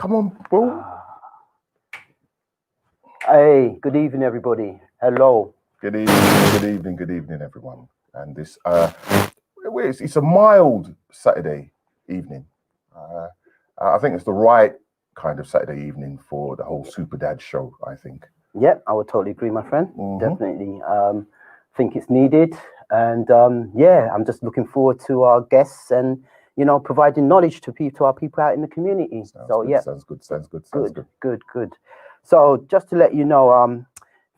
Come on, bro. Hey, good evening, everybody. Hello. Good evening, everyone. And this, it's a mild Saturday evening. I think it's the right kind of Saturday evening for the whole Super Dad show, I think. Yep, I would totally agree, my friend. Definitely. Think it's needed. And yeah, I'm just looking forward to our guests and, you know, providing knowledge to our people out in the community. Sounds good. So just to let you know,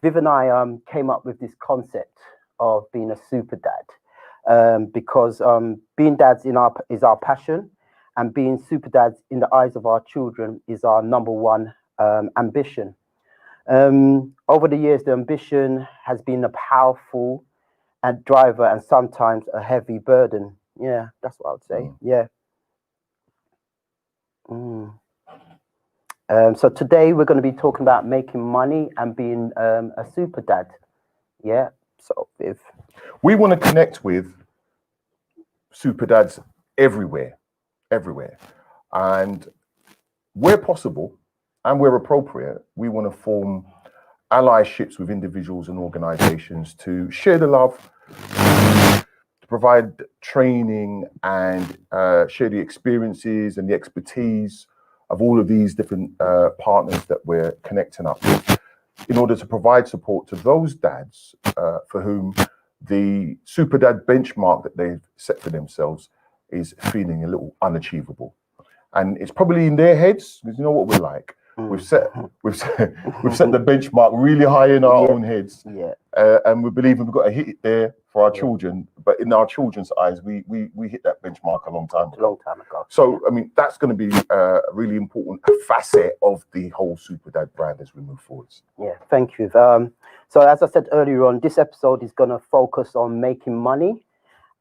Viv and I came up with this concept of being a super dad because being dads is our passion, and being super dads in the eyes of our children is our number one ambition. Over the years, the ambition has been a powerful and driver and sometimes a heavy burden. Yeah, that's what I would say. Yeah. So today we're going to be talking about making money and being a super dad. Yeah. So if we want to connect with super dads everywhere, and where possible and where appropriate, we want to form allyships with individuals and organizations to share the love, to provide training and share the experiences and the expertise of all of these different partners that we're connecting up with, in order to provide support to those dads for whom the super dad benchmark that they've set for themselves is feeling a little unachievable. And it's probably in their heads, because you know what we're like. We've set the benchmark really high in our own heads, and we believe we've got to hit it there for our children. But in our children's eyes, we hit that benchmark a long time ago. So I mean, that's going to be a really important facet of the whole Super Dad brand as we move forwards. Yeah, thank you. So as I said earlier on, this episode is going to focus on making money,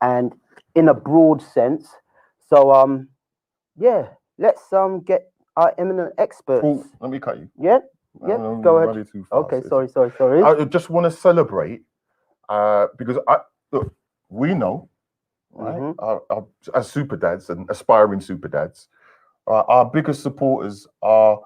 and in a broad sense. So yeah, let's get our eminent experts. Ooh, let me cut you. Yeah, go ahead. Okay, sorry. I just want to celebrate because we know, right? As super dads and aspiring super dads, our biggest supporters are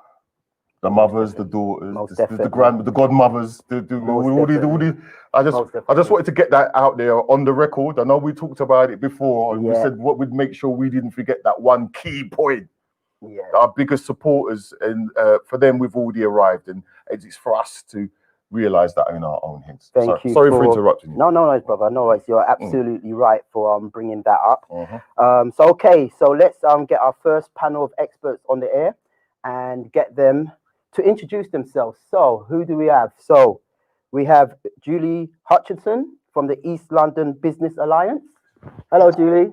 the mothers, the daughters, the godmothers, all these. I just wanted to get that out there on the record. I know we talked about it before, and we said what would make sure we didn't forget that one key point. Our biggest supporters, and for them we've already arrived, and it's for us to realize that in our own heads. Sorry for interrupting you. No, brother. No, you're absolutely right for bringing that up. So let's get our first panel of experts on the air and get them to introduce themselves. So who do we have? So we have Julie Hutchinson from the East London Business Alliance. Hello, Julie.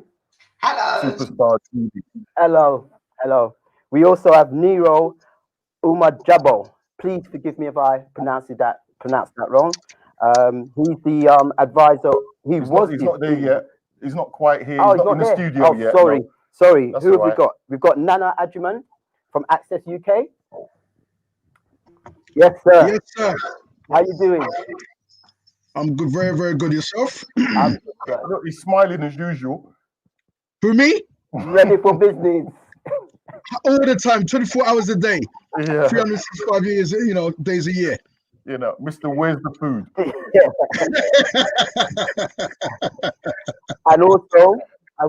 Hello. Superstar Julie. Hello. We also have Nero Umajabo. Please forgive me if I pronounce that wrong. He's the advisor. He's not there yet. He's not quite here. Oh, he's not in the studio yet. Sorry. Who have we got? We've got Nana Adjuman from Access UK. Yes, sir. Yes, sir. How you doing? I'm good, very, very good. Yourself? Look, he's smiling as usual. For me? Ready for business. All the time, 24 hours a day. Yeah. 365 years, days a year. Mr. Where's the food? And also,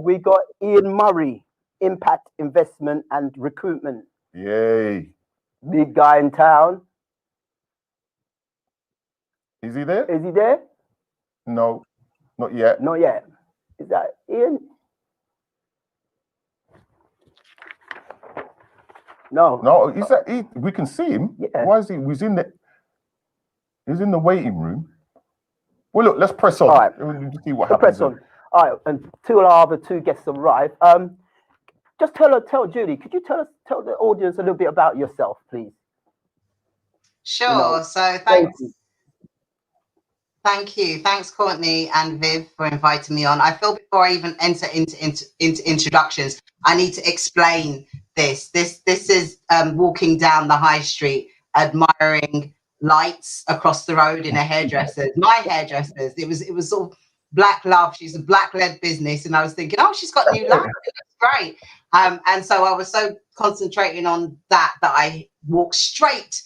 we got Ian Murray, Impact Investment and Recruitment. Yay. Big guy in town. Is he there? No, not yet. Is that Ian? No. Is that we can see him. Yeah. Why is he? He's in the waiting room. Well, look, let's press on. All right. We'll see what happens. Press on. All right, and our other two guests arrive. Just tell Julie. Could you tell the audience a little bit about yourself, please? Sure. So thank you. Thanks, Courtney and Viv, for inviting me on. I feel before I even enter into introductions, I need to explain this. This is walking down the high street, admiring lights across the road in a hairdresser. My hairdressers. It was sort of black love. She's a black led business, and I was thinking, oh, she's got new lights. That's great. And so I was so concentrating on that I walked straight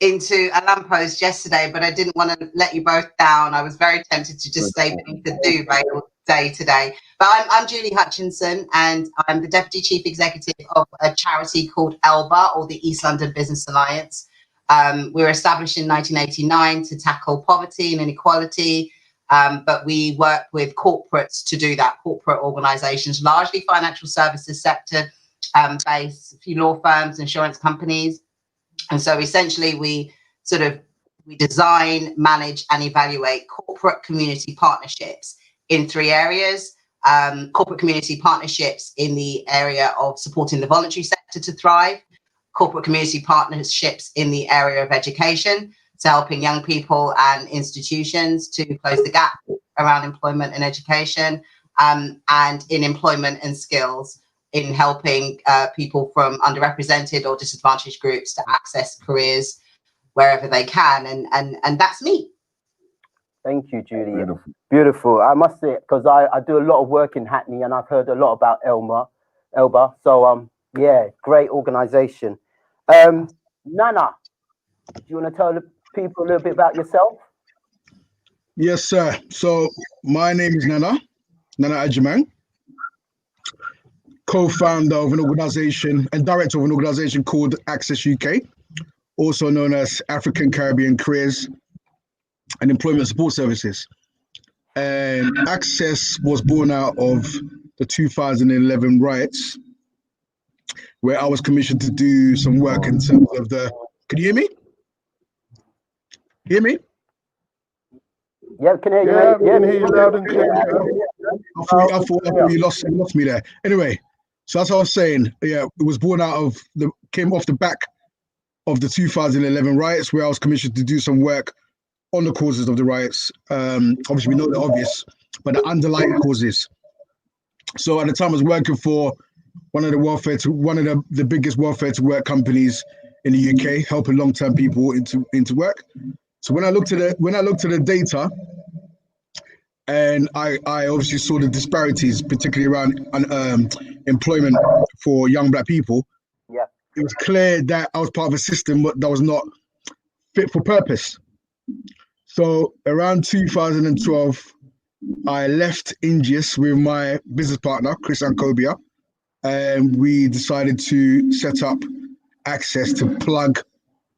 into a lamppost yesterday, but I didn't want to let you both down. I was very tempted to just stay beneath the duvet all day today. But I'm Julie Hutchinson, and I'm the Deputy Chief Executive of a charity called ELBA, or the East London Business Alliance. We were established in 1989 to tackle poverty and inequality, but we work with corporates to do that, corporate organisations, largely financial services sector based, a few law firms, insurance companies. And so essentially we design, manage and evaluate corporate community partnerships in 3 areas. Corporate community partnerships in the area of supporting the voluntary sector to thrive, corporate community partnerships in the area of education, so helping young people and institutions to close the gap around employment and education, and in employment and skills, in helping people from underrepresented or disadvantaged groups to access careers wherever they can. And that's me. Thank you, Julie. Beautiful. Beautiful. I must say, because I do a lot of work in Hackney and I've heard a lot about ELBA. So, yeah, great organization. Nana, do you want to tell the people a little bit about yourself? Yes, sir. So my name is Nana Ajimang, co-founder of an organization and director of an organization called Access UK, also known as African Caribbean Careers and Employment Support Services. And Access was born out of the 2011 riots, where I was commissioned to do some work in terms of the. Can you hear me? Hear me? Yeah, can hear you. Yeah, mate. we can hear you loud and clear. I thought you lost me there. Anyway, so that's what I was saying. Yeah, it was born out of came off the back of the 2011 riots, where I was commissioned to do some work on the causes of the riots. Obviously, we know the obvious, but the underlying causes. So at the time, I was working for one of the biggest welfare to work companies in the UK, helping long-term people into work. So when I looked at the data, and I obviously saw the disparities, particularly around employment for young Black people. Yeah. It was clear that I was part of a system that was not fit for purpose. So around 2012, I left Ingeus with my business partner, Chris Ankobia, and we decided to set up Access to plug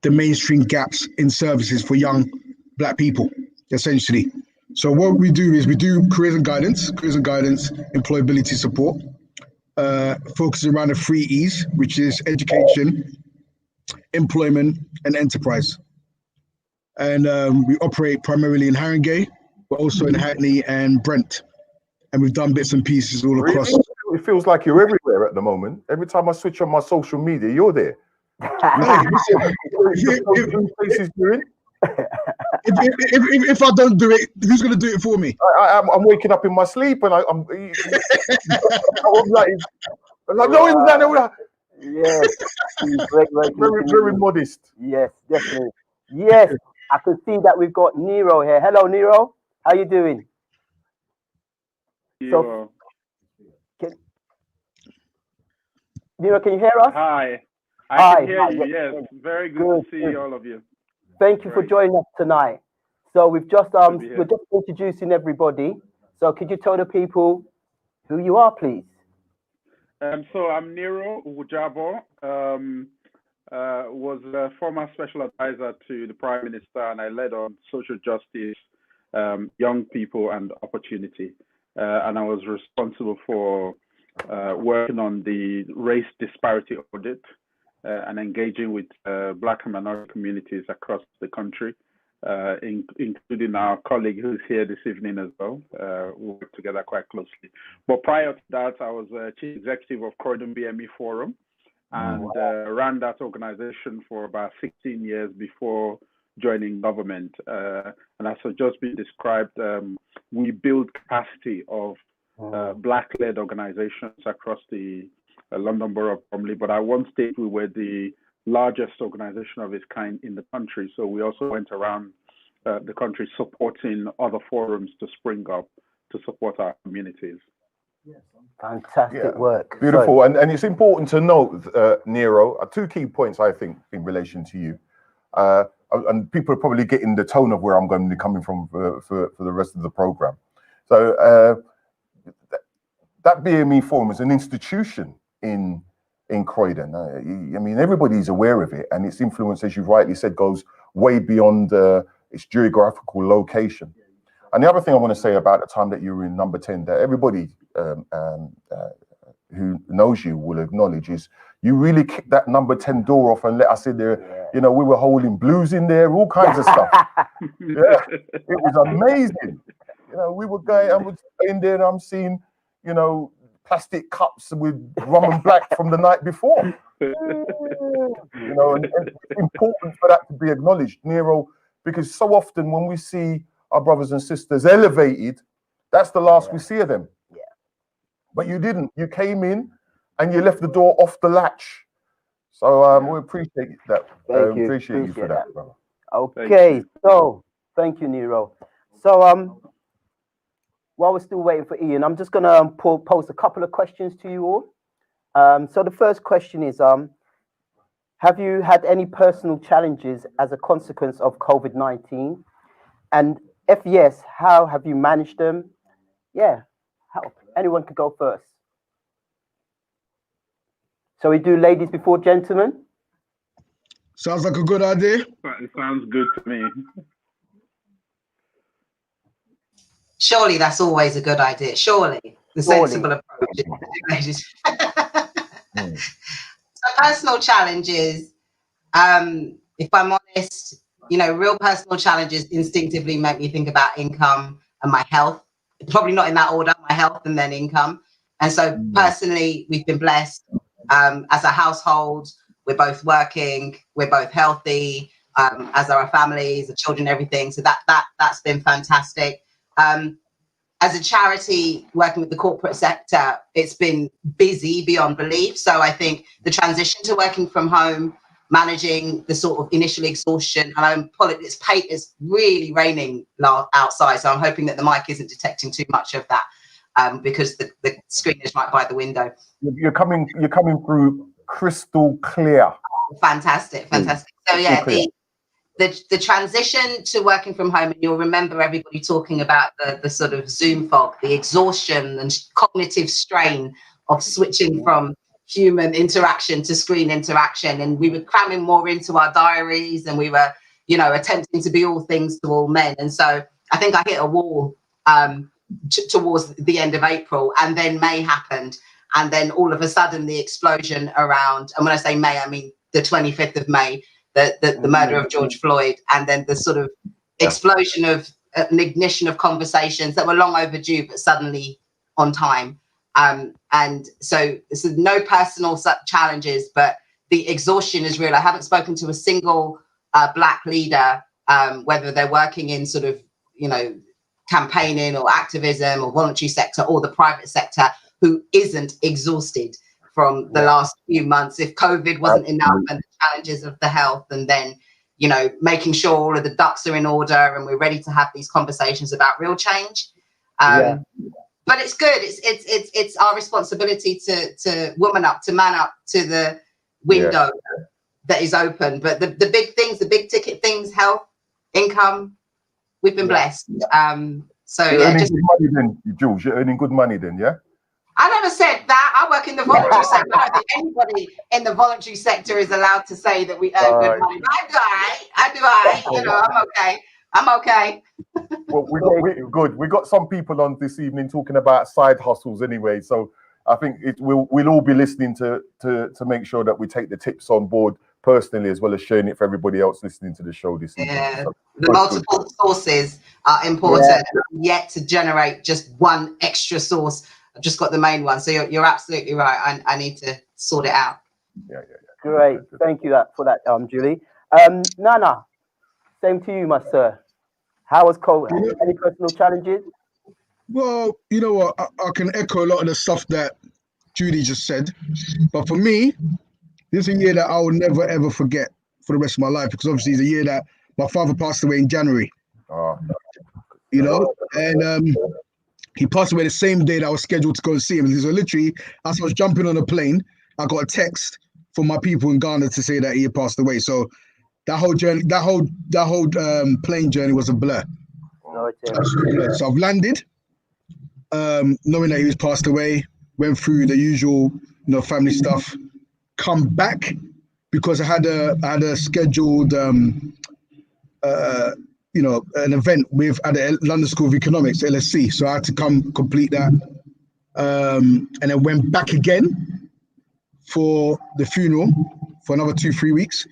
the mainstream gaps in services for young Black people, essentially. So what we do is we do careers and guidance, employability support, focusing around the 3 E's, which is education, employment, and enterprise. And we operate primarily in Haringey, but also in Hackney and Brent. And we've done bits and pieces all across. Really? It feels like you're everywhere at the moment. Every time I switch on my social media, you're there. Hey, listen, if I don't do it, who's going to do it for me? I'm waking up in my sleep and I'm like, no, Yes. Great, very modest. Yes, definitely. Yes, I can see that we've got Nero here. Hello, Nero. How you doing? So, Nero, can you hear us? Hi. I can hear you. Yes, very good to see all of you. Thank you for joining us tonight. So we've just we're just introducing everybody. So could you tell the people who you are, please? So I'm Nero Ujabo. Was a former special advisor to the Prime Minister, and I led on social justice, young people, and opportunity. And I was responsible for working on the race disparity audit and engaging with Black and minority communities across the country, including our colleague who's here this evening as well. We work together quite closely. But prior to that, I was chief executive of Croydon BME Forum, and ran that organization for about 16 years before joining government. And as has just been described, we build capacity of Black-led organizations across the London Borough of Bromley. But at one stage, we were the largest organization of its kind in the country. So we also went around the country supporting other forums to spring up to support our communities. Fantastic Yeah. work. Beautiful. And it's important to note, Nero, 2 key points, I think, in relation to you. And people are probably getting the tone of where I'm going to be coming from for the rest of the program. So that BME Forum is an institution in Croydon. I mean, everybody's aware of it, and its influence, as you've rightly said, goes way beyond its geographical location. And the other thing I want to say about the time that you were in number 10, that everybody who knows you will acknowledge, is you really kicked that number 10 door off and let us in there. Yeah. You know, we were holding blues in there, all kinds of stuff. Yeah, it was amazing. You know, we were going, I was in there and I'm seeing, you know, plastic cups with rum and black from the night before. You know, and it's important for that to be acknowledged, Nero, because so often when we see our brothers and sisters elevated, that's the last we see of them. Yeah. But you didn't. You came in and you left the door off the latch. So we appreciate that. Thank you. Appreciate you for that, brother. Okay, so thank you, Nero. So while we're still waiting for Ian, I'm just gonna pose a couple of questions to you all. So the first question is, have you had any personal challenges as a consequence of COVID-19? And if yes, how have you managed them? Yeah, how? Anyone could go first. So we do ladies before gentlemen? Sounds like a good idea. It sounds good to me. Surely that's always a good idea. Surely the sensible approach is to do ladies. So personal challenges, if I'm honest, you know, real personal challenges instinctively make me think about income and my health. Probably not in that order, my health and then income. And so personally, we've been blessed as a household. We're both working, we're both healthy, as are our families, the children, everything. So that's been fantastic. As a charity working with the corporate sector, it's been busy beyond belief. So I think the transition to working from home, managing the sort of initial exhaustion, and it's really raining outside. So I'm hoping that the mic isn't detecting too much of that because the screen is right by the window. You're coming through crystal clear. Fantastic. So yeah, the transition to working from home, and you'll remember everybody talking about the sort of Zoom fog, the exhaustion and cognitive strain of switching from human interaction to screen interaction. And we were cramming more into our diaries, and we were, you know, attempting to be all things to all men. And so I think I hit a wall towards the end of April, and then May happened. And then all of a sudden the explosion around, and when I say May, I mean the 25th of May, the murder of George Floyd, and then the sort of explosion of an ignition of conversations that were long overdue, but suddenly on time. And so this is no personal challenges, but the exhaustion is real. I haven't spoken to a single Black leader, whether they're working in sort of, you know, campaigning or activism or voluntary sector or the private sector, who isn't exhausted from the last few months. If COVID wasn't enough, and the challenges of the health, and then, you know, making sure all of the ducks are in order and we're ready to have these conversations about real change. But it's good. It's our responsibility to woman up, to man up to the window that is open. But the big things, the big ticket things, health, income, we've been blessed. So you're earning just good money then, Jules. You're earning good money then, yeah? I never said that. I work in the voluntary sector. I don't think anybody in the voluntary sector is allowed to say that we earn good money. I do all right. You know, I'm okay. Well, we got some people on this evening talking about side hustles anyway. So I think we'll all be listening to make sure that we take the tips on board personally, as well as sharing it for everybody else listening to the show this evening. Yeah, So, the multiple sources are important. Yet to generate just one extra source. I've just got the main one. So you're absolutely right. I need to sort it out. Yeah. Great. Thank you for that, Julie. Nana, same to you, my sir. How was COVID? Any personal challenges? Well, you know what? I can echo a lot of the stuff that Julie just said. But for me, this is a year that I will never, ever forget for the rest of my life, because obviously it's a year that my father passed away in January. You know? And He passed away the same day that I was scheduled to go and see him. So literally, as I was jumping on a plane, I got a text from my people in Ghana to say that he had passed away. So that whole journey, that whole plane journey was a blur. Absolute blur. So I've landed, knowing that he was passed away, went through the usual, family stuff, come back because I had a scheduled, an event at the London School of Economics, LSE. So I had to come complete that, and then went back again for the funeral for another 2-3 weeks.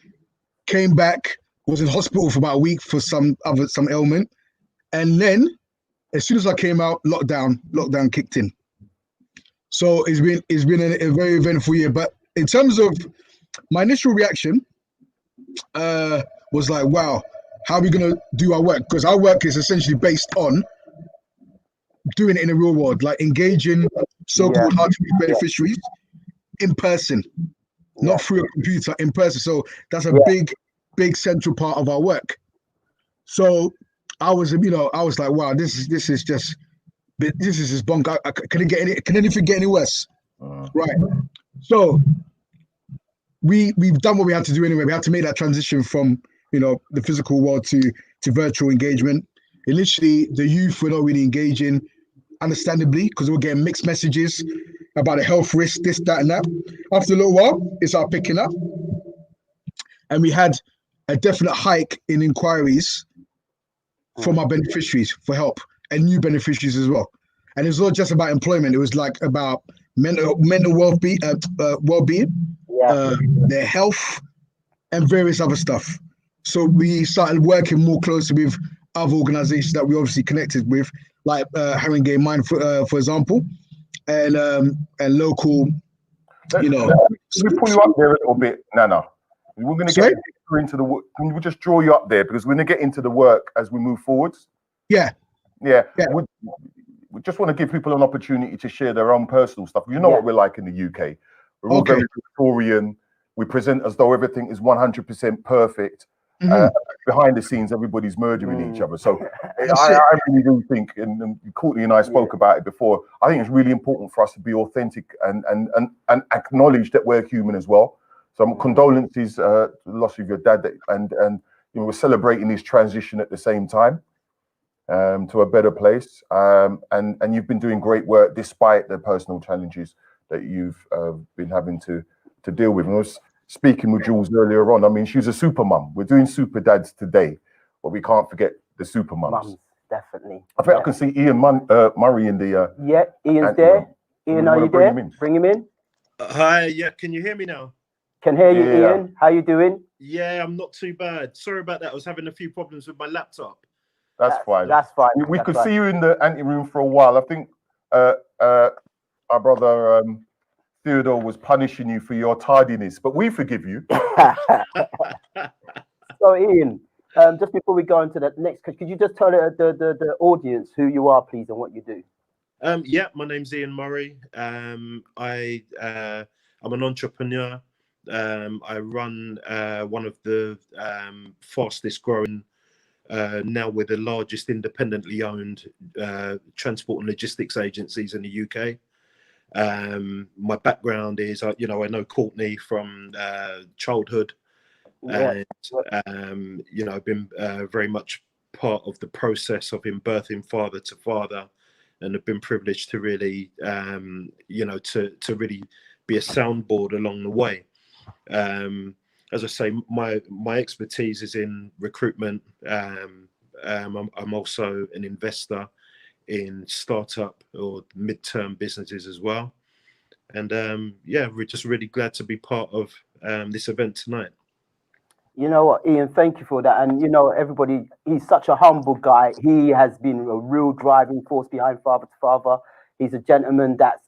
Came back, was in hospital for about a week for some ailment, and then as soon as I came out, lockdown kicked in. So it's been a very eventful year. But in terms of my initial reaction, was like, wow, how are we gonna do our work? Because our work is essentially based on doing it in the real world, like engaging so-called hard-to-reach beneficiaries in person, not through a computer, in person. So that's a big central part of our work. So I was like, wow, this is just bonk. Can anything get any worse? Right. So we've done what we had to do anyway. We had to make that transition from the physical world to virtual engagement. Initially, the youth were not really engaging, understandably, because we were getting mixed messages about the health risk, this, that, and that. After a little while, it started picking up, and we had a definite hike in inquiries from our beneficiaries for help, and new beneficiaries as well. And it was not just about employment; it was like about mental well-being, their health, and various other stuff. So we started working more closely with other organizations that we obviously connected with, like Haringey Mind, for example, and local, Let me pull you up there a little bit, Nana. We're going to get into the work. Can we just draw you up there, because we're going to get into the work as we move forwards? Yeah. We just want to give people an opportunity to share their own personal stuff. You know what we're like in the UK. We're all very Victorian. We present as though everything is 100% perfect. Behind the scenes, everybody's murdering each other. So I really do think, and Courtney and I spoke about it before, I think it's really important for us to be authentic and acknowledge that we're human as well. So condolences to the loss of your dad, and we're celebrating his transition at the same time to a better place. And you've been doing great work despite the personal challenges that you've been having to deal with. And I was speaking with Jules earlier on. I mean, she's a super mum. We're doing super dads today, but we can't forget the super mums. Definitely. I think I can see Ian Murray in the. Ian's there. Ian, are you there? Bring him in. Hi. Yeah. Can you hear me now? Can hear you, Ian. How you doing? Yeah, I'm not too bad. Sorry about that. I was having a few problems with my laptop. That's fine. That's fine. We could see you in the anteroom for a while. I think our brother Theodore was punishing you for your tardiness, but we forgive you. So, Ian, just before we go into the next, could you just tell the audience who you are, please, and what you do? Yeah, my name's Ian Murray. I'm an entrepreneur. I run one of the fastest growing, now we're the largest independently owned transport and logistics agencies in the UK. My background is, I know Courtney from childhood, and I've been very much part of the process of him birthing father to father, and have been privileged to really, to really be a soundboard along the way. As I say, my expertise is in recruitment. I'm also an investor in startup or mid-term businesses as well. And we're just really glad to be part of this event tonight. You know what, Ian, thank you for that. And everybody, he's such a humble guy. He has been a real driving force behind Father to Father. He's a gentleman that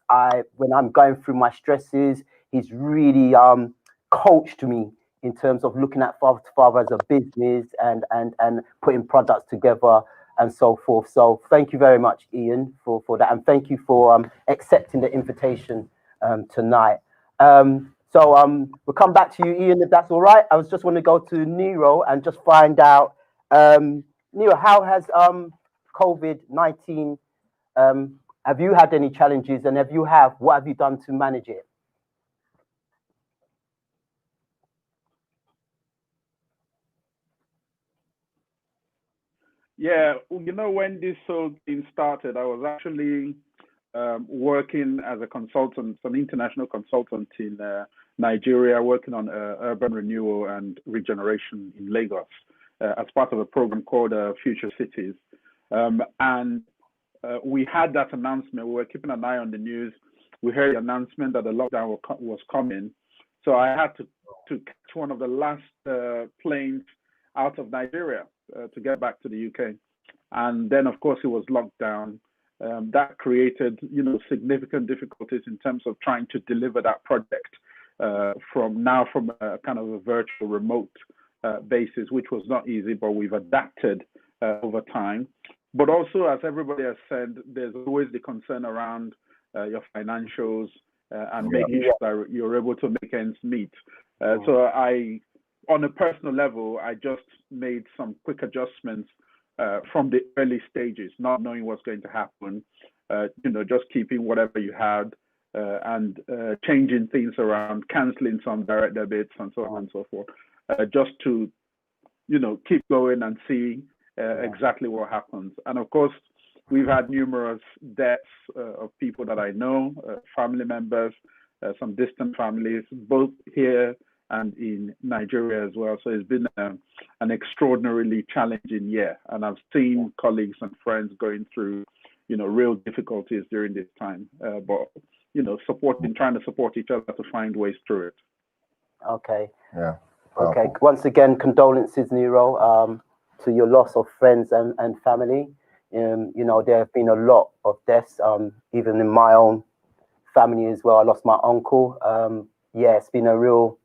when I'm going through my stresses, he's really coached me in terms of looking at Father to Father as a business and putting products together and so forth. So thank you very much, Ian, for that. And thank you for accepting the invitation tonight. We'll come back to you, Ian, if that's all right. I was just want to go to Nero and just find out, Nero, how has COVID-19 Have you had any challenges, and what have you done to manage it? Yeah, you know, when this whole thing started, I was actually working as a consultant, an international consultant in Nigeria, working on urban renewal and regeneration in Lagos as part of a program called Future Cities. And we had that announcement. We were keeping an eye on the news. We heard the announcement that the lockdown was coming. So I had to catch one of the last planes out of Nigeria to get back to the UK. And then, of course, it was locked down. That created, you know, significant difficulties in terms of trying to deliver that project from a kind of a virtual remote basis, which was not easy, but we've adapted over time. But also, as everybody has said, there's always the concern around your financials and making sure that you're able to make ends meet. So on a personal level, I just made some quick adjustments from the early stages, not knowing what's going to happen, you know, just keeping whatever you had and changing things around, canceling some direct debits and so on and so forth, just to, you know, keep going and see exactly what happens. And of course, we've had numerous deaths of people that I know, family members, some distant families, both here and in Nigeria as well. So it's been an extraordinarily challenging year. And I've seen colleagues and friends going through, you know, real difficulties during this time. But, you know, trying to support each other to find ways through it. Okay. Yeah. Okay. Once again, condolences, Nero, to your loss of friends and family. You know, there have been a lot of deaths, even in my own family as well. I lost my uncle. Yeah, it's been a real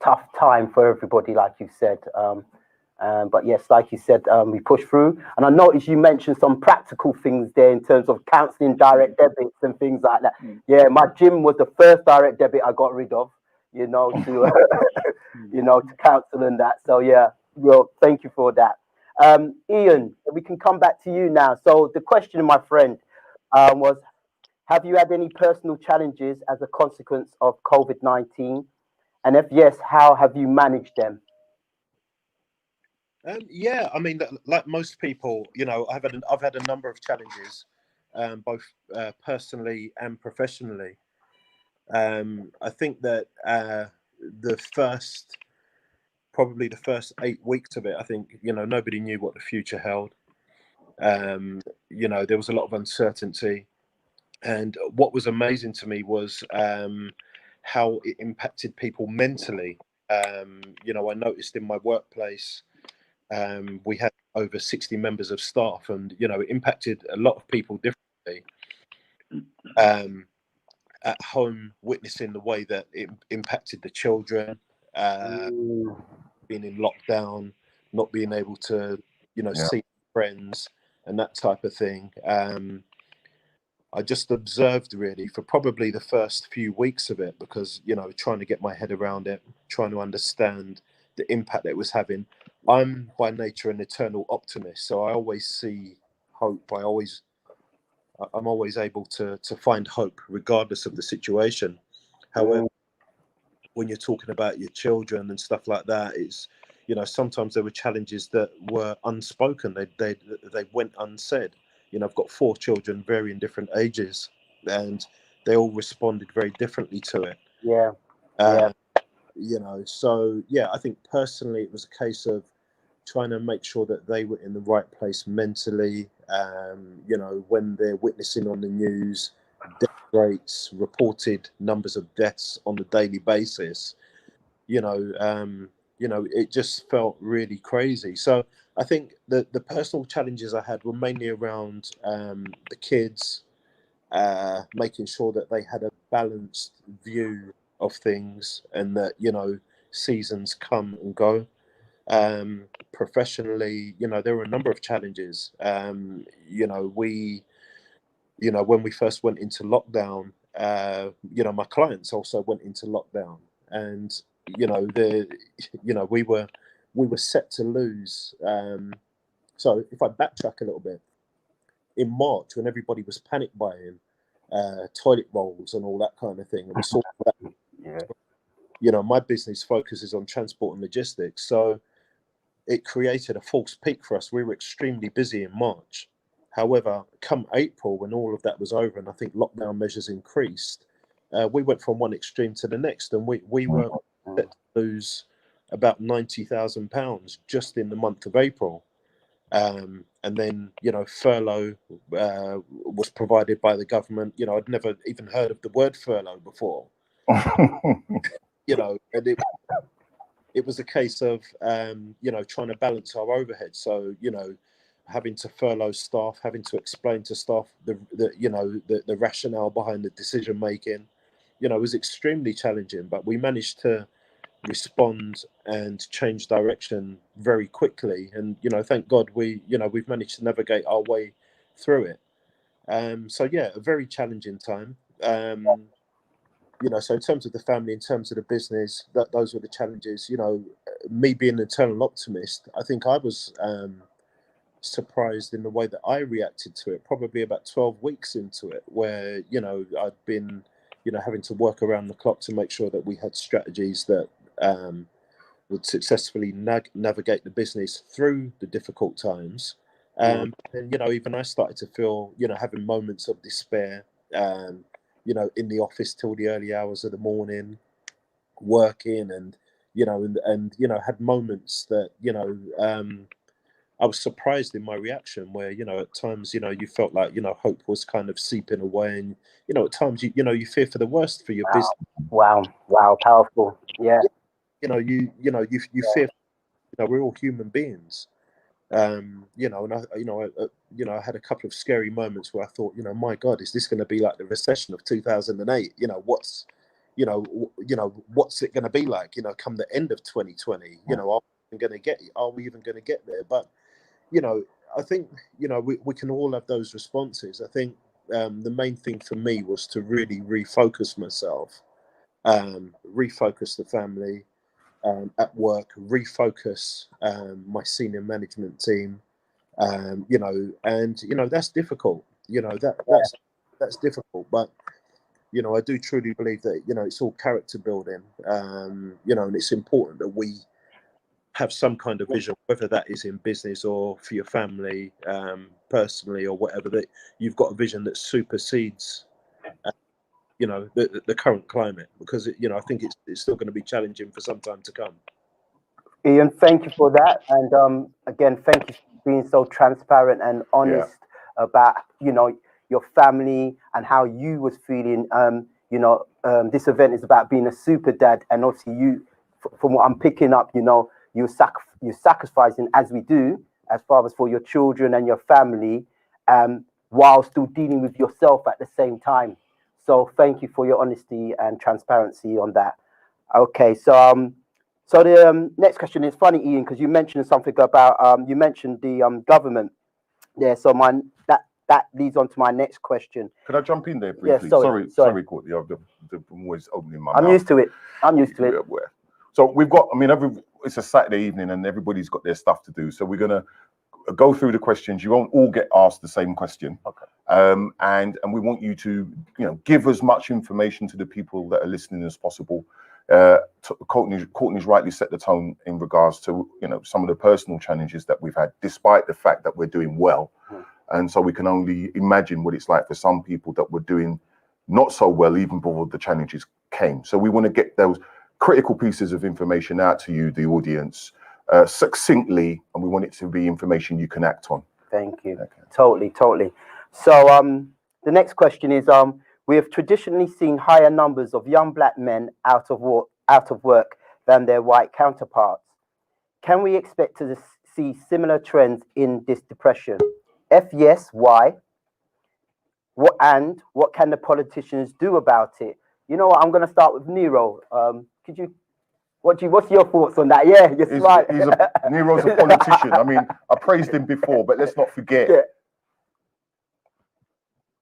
tough time for everybody, like you said. But yes, like you said, we push through. And I noticed you mentioned some practical things there in terms of cancelling direct debits and things like that. Yeah, my gym was the first direct debit I got rid of, you know, to you know, to cancel and that. So yeah, well, thank you for that. Ian, we can come back to you now. So the question, my friend, was, have you had any personal challenges as a consequence of COVID-19? And if yes, how have you managed them? Yeah, I mean, like most people, you know, I've had a number of challenges, both personally and professionally. I think that probably the first 8 weeks of it, I think, you know, nobody knew what the future held. You know, there was a lot of uncertainty. And what was amazing to me was how it impacted people mentally. You know, I noticed in my workplace, we had over 60 members of staff, and, you know, it impacted a lot of people differently. At home, witnessing the way that it impacted the children, being in lockdown, not being able to, you know, see friends and that type of thing. I just observed really for probably the first few weeks of it, because, you know, trying to get my head around it, trying to understand the impact that it was having. I'm by nature an eternal optimist, so I always see hope. I'm always able to find hope regardless of the situation. However, when you're talking about your children and stuff like that, it's, you know, sometimes there were challenges that were unspoken. They went unsaid. You know, I've got 4 children, varying different ages, and they all responded very differently to it. Yeah. You know, so yeah, I think personally it was a case of trying to make sure that they were in the right place mentally. You know, when they're witnessing on the news death rates, reported numbers of deaths on a daily basis, you know, it just felt really crazy. So I think the personal challenges I had were mainly around the kids, making sure that they had a balanced view of things, and that, you know, seasons come and go. Professionally, you know, there were a number of challenges. You know, when we first went into lockdown, you know, my clients also went into lockdown, and, you know, we were set to lose. So if I backtrack a little bit, in March when everybody was panic buying toilet rolls and all that kind of thing. And we saw that, Yeah. you know, my business focuses on transport and logistics. So it created a false peak for us. We were extremely busy in March. However, come April, when all of that was over and I think lockdown measures increased, we went from one extreme to the next, and we were set to lose about £90,000 just in the month of April. And then, you know, furlough was provided by the government. You know, I'd never even heard of the word furlough before. You know, and it was a case of, you know, trying to balance our overhead. So, you know, having to furlough staff, having to explain to staff the rationale behind the decision making, you know, was extremely challenging. But we managed to respond and change direction very quickly. And, you know, thank God we've managed to navigate our way through it. So yeah, a very challenging time. You know, so in terms of the family, in terms of the business, those were the challenges. You know, me being an eternal optimist, I think I was surprised in the way that I reacted to it, probably about 12 weeks into it, where, you know, I'd been, you know, having to work around the clock to make sure that we had strategies that would successfully navigate the business through the difficult times. And, you know, even I started to feel, you know, having moments of despair, you know, in the office till the early hours of the morning, working, and, you know, and you know, had moments that, you know, I was surprised in my reaction where, you know, at times, you know, you felt like, you know, hope was kind of seeping away, and, you know, at times, you know, you fear for the worst for your business. Wow, powerful. Yeah. You know, you fear, you know, we're all human beings. You know, and I had a couple of scary moments where I thought, you know, my God, is this going to be like the recession of 2008? You know, what's it going to be like? You know, come the end of 2020, you know, are we even going to get there? But, you know, I think, you know, we can all have those responses. I think the main thing for me was to really refocus myself, refocus the family. At work, refocus my senior management team, you know, and, you know, that's difficult, you know, that's difficult, but, you know, I do truly believe that, you know, it's all character building, you know, and it's important that we have some kind of vision, whether that is in business or for your family, personally, or whatever, that you've got a vision that supersedes you know, the current climate, because you know, I think it's still going to be challenging for some time to come. Ian, thank you for that, and again, thank you for being so transparent and honest about, you know, your family and how you was feeling. You know, this event is about being a super dad, and obviously you, from what I'm picking up, you know, you're sacrificing, as we do as fathers, for your children and your family, while still dealing with yourself at the same time. So thank you for your honesty and transparency on that. Okay, so so the next question is funny, Ian, because you mentioned something about you mentioned the government there. So that leads on to my next question. Could I jump in there briefly? Yeah, sorry, Courtney. I'm always opening my mouth. I'm used to it. Yeah, so we've got. I mean, it's a Saturday evening, and everybody's got their stuff to do. So we're gonna go through the questions. You won't all get asked the same question. Okay. And we want you to, you know, give as much information to the people that are listening as possible. Courtney's rightly set the tone in regards to, you know, some of the personal challenges that we've had, despite the fact that we're doing well. And so we can only imagine what it's like for some people that were doing not so well even before the challenges came. So we want to get those critical pieces of information out to you, the audience, succinctly, and we want it to be information you can act on. Thank you. Okay. Totally. So the next question is we have traditionally seen higher numbers of young black men out of work than their white counterparts. Can we expect to see similar trends in this depression? If yes, why? What can the politicians do about it? You know what? I'm going to start with Nero. What's your thoughts on that? Yeah, you're right. Nero's a politician. I mean, I praised him before, but let's not forget,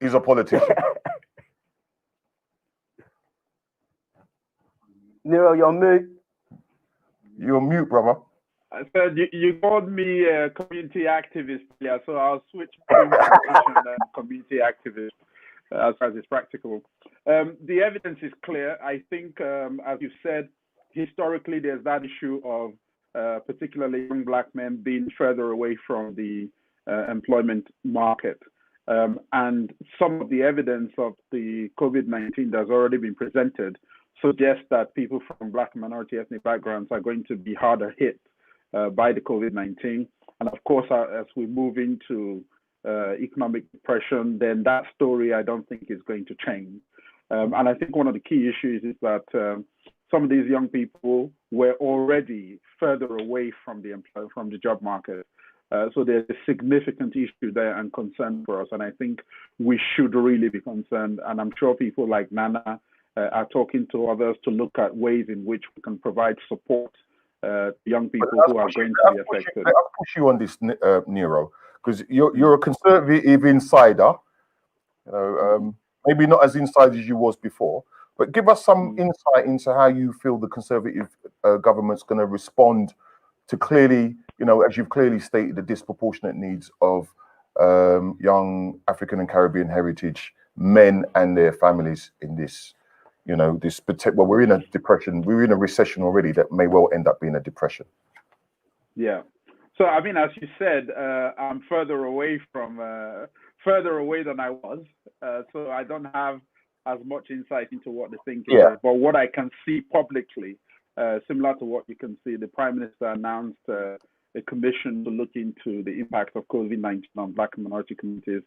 he's a politician. Nero, you're mute. You're mute, brother. I said you called me a community activist, yeah, so I'll switch between politician and community activist as far as it's practicable. The evidence is clear. I think, as you said, historically there's that issue of particularly young black men being further away from the employment market. And some of the evidence of the COVID-19 that's already been presented suggests that people from black and minority ethnic backgrounds are going to be harder hit by the COVID-19. And of course, as we move into economic depression, then that story I don't think is going to change. And I think one of the key issues is that some of these young people were already further away from the job market. So there's a significant issue there and concern for us. And I think we should really be concerned. And I'm sure people like Nana are talking to others to look at ways in which we can provide support to young people who are going to be affected. I'll push you on this, Nero, because you're a conservative insider. You know, maybe not as inside as you was before, but give us some insight into how you feel the Conservative government's going to respond to clearly, you know, as you've clearly stated, the disproportionate needs of young African and Caribbean heritage men and their families in this, you know, well, we're in a depression, we're in a recession already that may well end up being a depression. Yeah. So, I mean, as you said, I'm further away than I was. So I don't have as much insight into what the thinking is. But what I can see publicly, similar to what you can see, the Prime Minister announced a commission to look into the impact of COVID-19 on black and minority communities.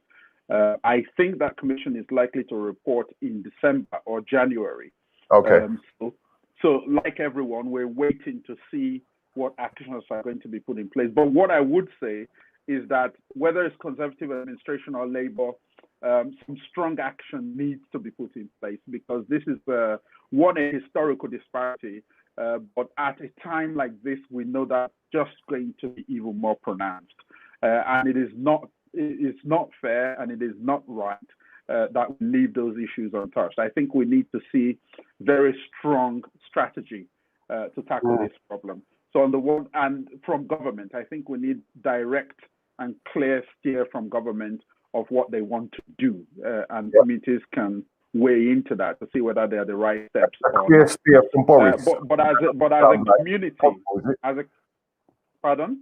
I think that commission is likely to report in December or January. Okay. So like everyone, we're waiting to see what actions are going to be put in place. But what I would say is that whether it's Conservative administration or Labour, some strong action needs to be put in place, because this is a historical disparity. But at a time like this, we know that just going to be even more pronounced. And it is not fair, and it is not right that we leave those issues untouched. I think we need to see very strong strategy to tackle this problem. So on the one, and from government, I think we need direct and clear steer from government of what they want to do, and communities can weigh into that to see whether they are the right steps. Clear steer from Boris. But as a community, pardon?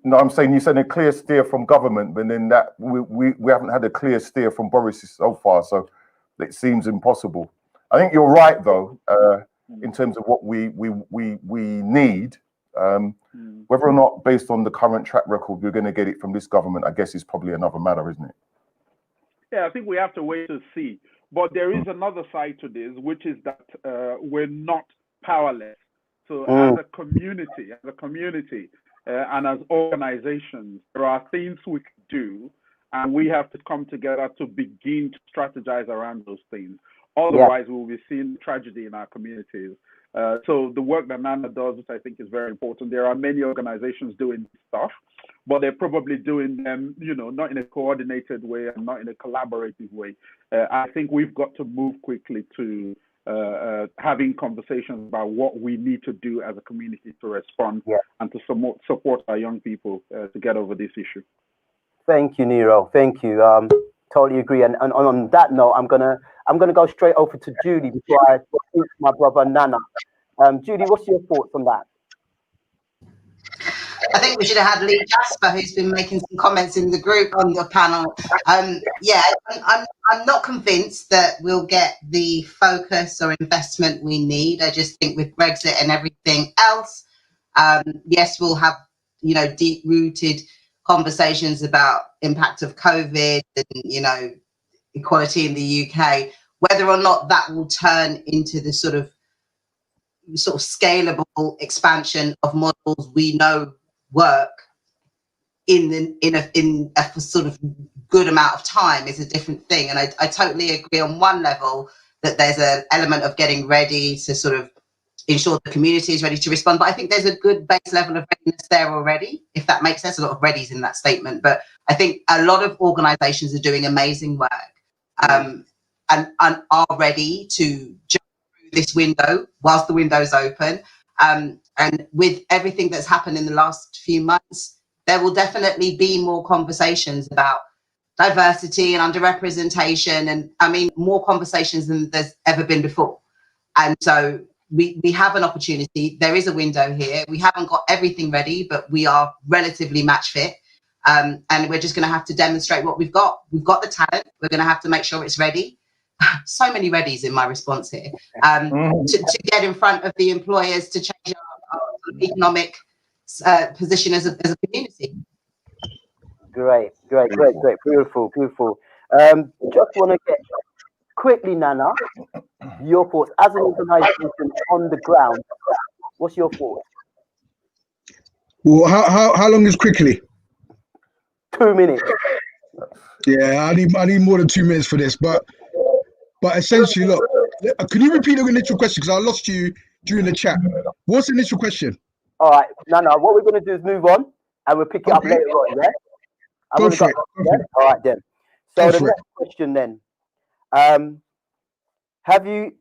No, I'm saying you said a clear steer from government, but then that we haven't had a clear steer from Boris so far, so it seems impossible. I think you're right though, in terms of what we need. Whether or not, based on the current track record, we're going to get it from this government, I guess is probably another matter, isn't it? Yeah, I think we have to wait to see. But there is another side to this, which is that we're not powerless. So as a community, and as organizations, there are things we can do, and we have to come together to begin to strategize around those things. Otherwise, we'll be seeing tragedy in our communities. So the work that Nana does, which I think is very important, there are many organizations doing stuff, but they're probably doing them, you know, not in a coordinated way and not in a collaborative way. I think we've got to move quickly to having conversations about what we need to do as a community to respond and to support our young people to get over this issue. Thank you, Nero. Thank you. Totally agree. And on that note, I'm gonna go straight over to Judy before I speak to my brother Nana. Judy, what's your thoughts on that? I think we should have had Lee Jasper, who's been making some comments in the group on the panel. Yeah, I'm not convinced that we'll get the focus or investment we need. I just think with Brexit and everything else, yes, we'll have, you know, deep-rooted conversations about impact of COVID and, you know, equality in the UK. Whether or not that will turn into the sort of scalable expansion of models we know work in a sort of good amount of time is a different thing. And I totally agree on one level that there's an element of getting ready to sort of ensure the community is ready to respond. But I think there's a good base level of readiness there already, if that makes sense. A lot of readies in that statement. But I think a lot of organizations are doing amazing work and are ready to jump through this window whilst the window's open. I And with everything that's happened in the last few months, there will definitely be more conversations about diversity and underrepresentation. And I mean, more conversations than there's ever been before. And so we have an opportunity. There is a window here. We haven't got everything ready, but we are relatively match fit. And we're just going to have to demonstrate what we've got. We've got the talent. We're going to have to make sure it's ready. So many readies in my response here. To get in front of the employers to change our economic position as a community. Great. Beautiful. Just want to get quickly, Nana, your thoughts as an organisation on the ground. What's your thoughts? Well, how long is quickly? 2 minutes. Yeah, I need more than 2 minutes for this, but essentially, look, can you repeat the initial question, because I lost you during the chat? What's the initial question? All right, Nana, what we're going to do is move on, and we'll pick it up later on, yeah? Go for it. All right, then. So the next question then, have you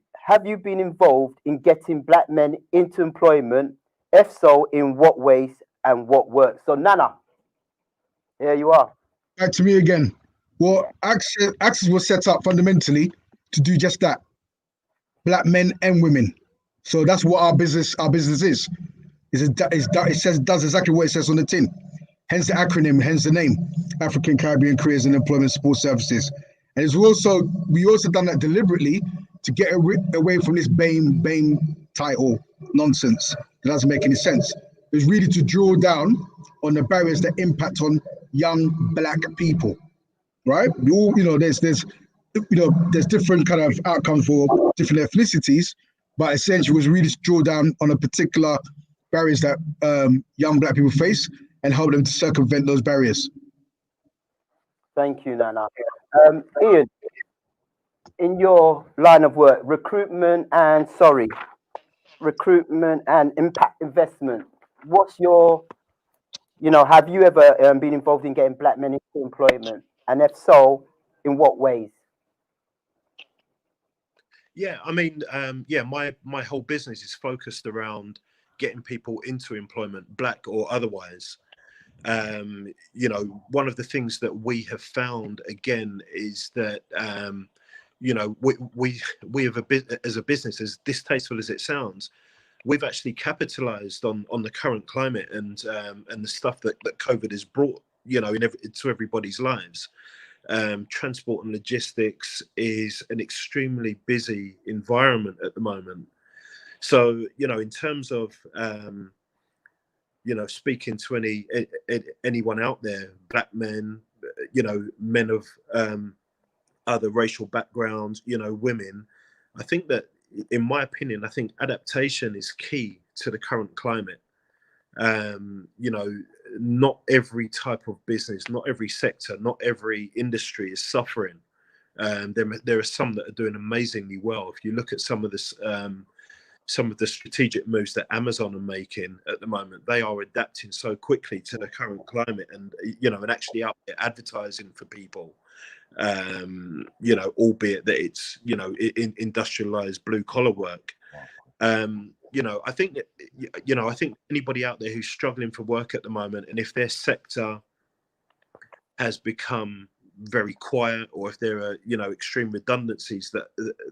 been involved in getting black men into employment? If so, in what ways and what works? So Nana, here you are. Back to me again. Well, Access was set up fundamentally to do just that. Black men and women. So that's what our business is. It does exactly what it says on the tin. Hence the acronym, hence the name, African Caribbean Careers and Employment Support Services. And we also done that deliberately to get away from this BAME title nonsense. It doesn't make any sense. It's really to draw down on the barriers that impact on young black people, right? There's different kind of outcomes for different ethnicities, but essentially was really to draw down on a particular barriers that young black people face and help them to circumvent those barriers. Thank you, Nana. Ian, in your line of work, recruitment and impact investment, what's your, have you ever been involved in getting black men into employment? And if so, in what ways? Yeah, I mean, my whole business is focused around getting people into employment, black or otherwise. One of the things that we have found again is that we have as a business, as distasteful as it sounds, we've actually capitalized on the current climate and the stuff that COVID has brought to everybody's lives. Transport and logistics is an extremely busy environment at the moment. So, in terms of, speaking to anyone out there, black men, men of other racial backgrounds, women, I think that, in my opinion, I think adaptation is key to the current climate. Not every type of business, not every sector, not every industry is suffering. There are some that are doing amazingly well. If you look at some of the strategic moves that Amazon are making at the moment, they are adapting so quickly to the current climate and actually out there advertising for people, albeit that it's, industrialized blue collar work. I think anybody out there who's struggling for work at the moment, and if their sector has become very quiet, or if there are, extreme redundancies that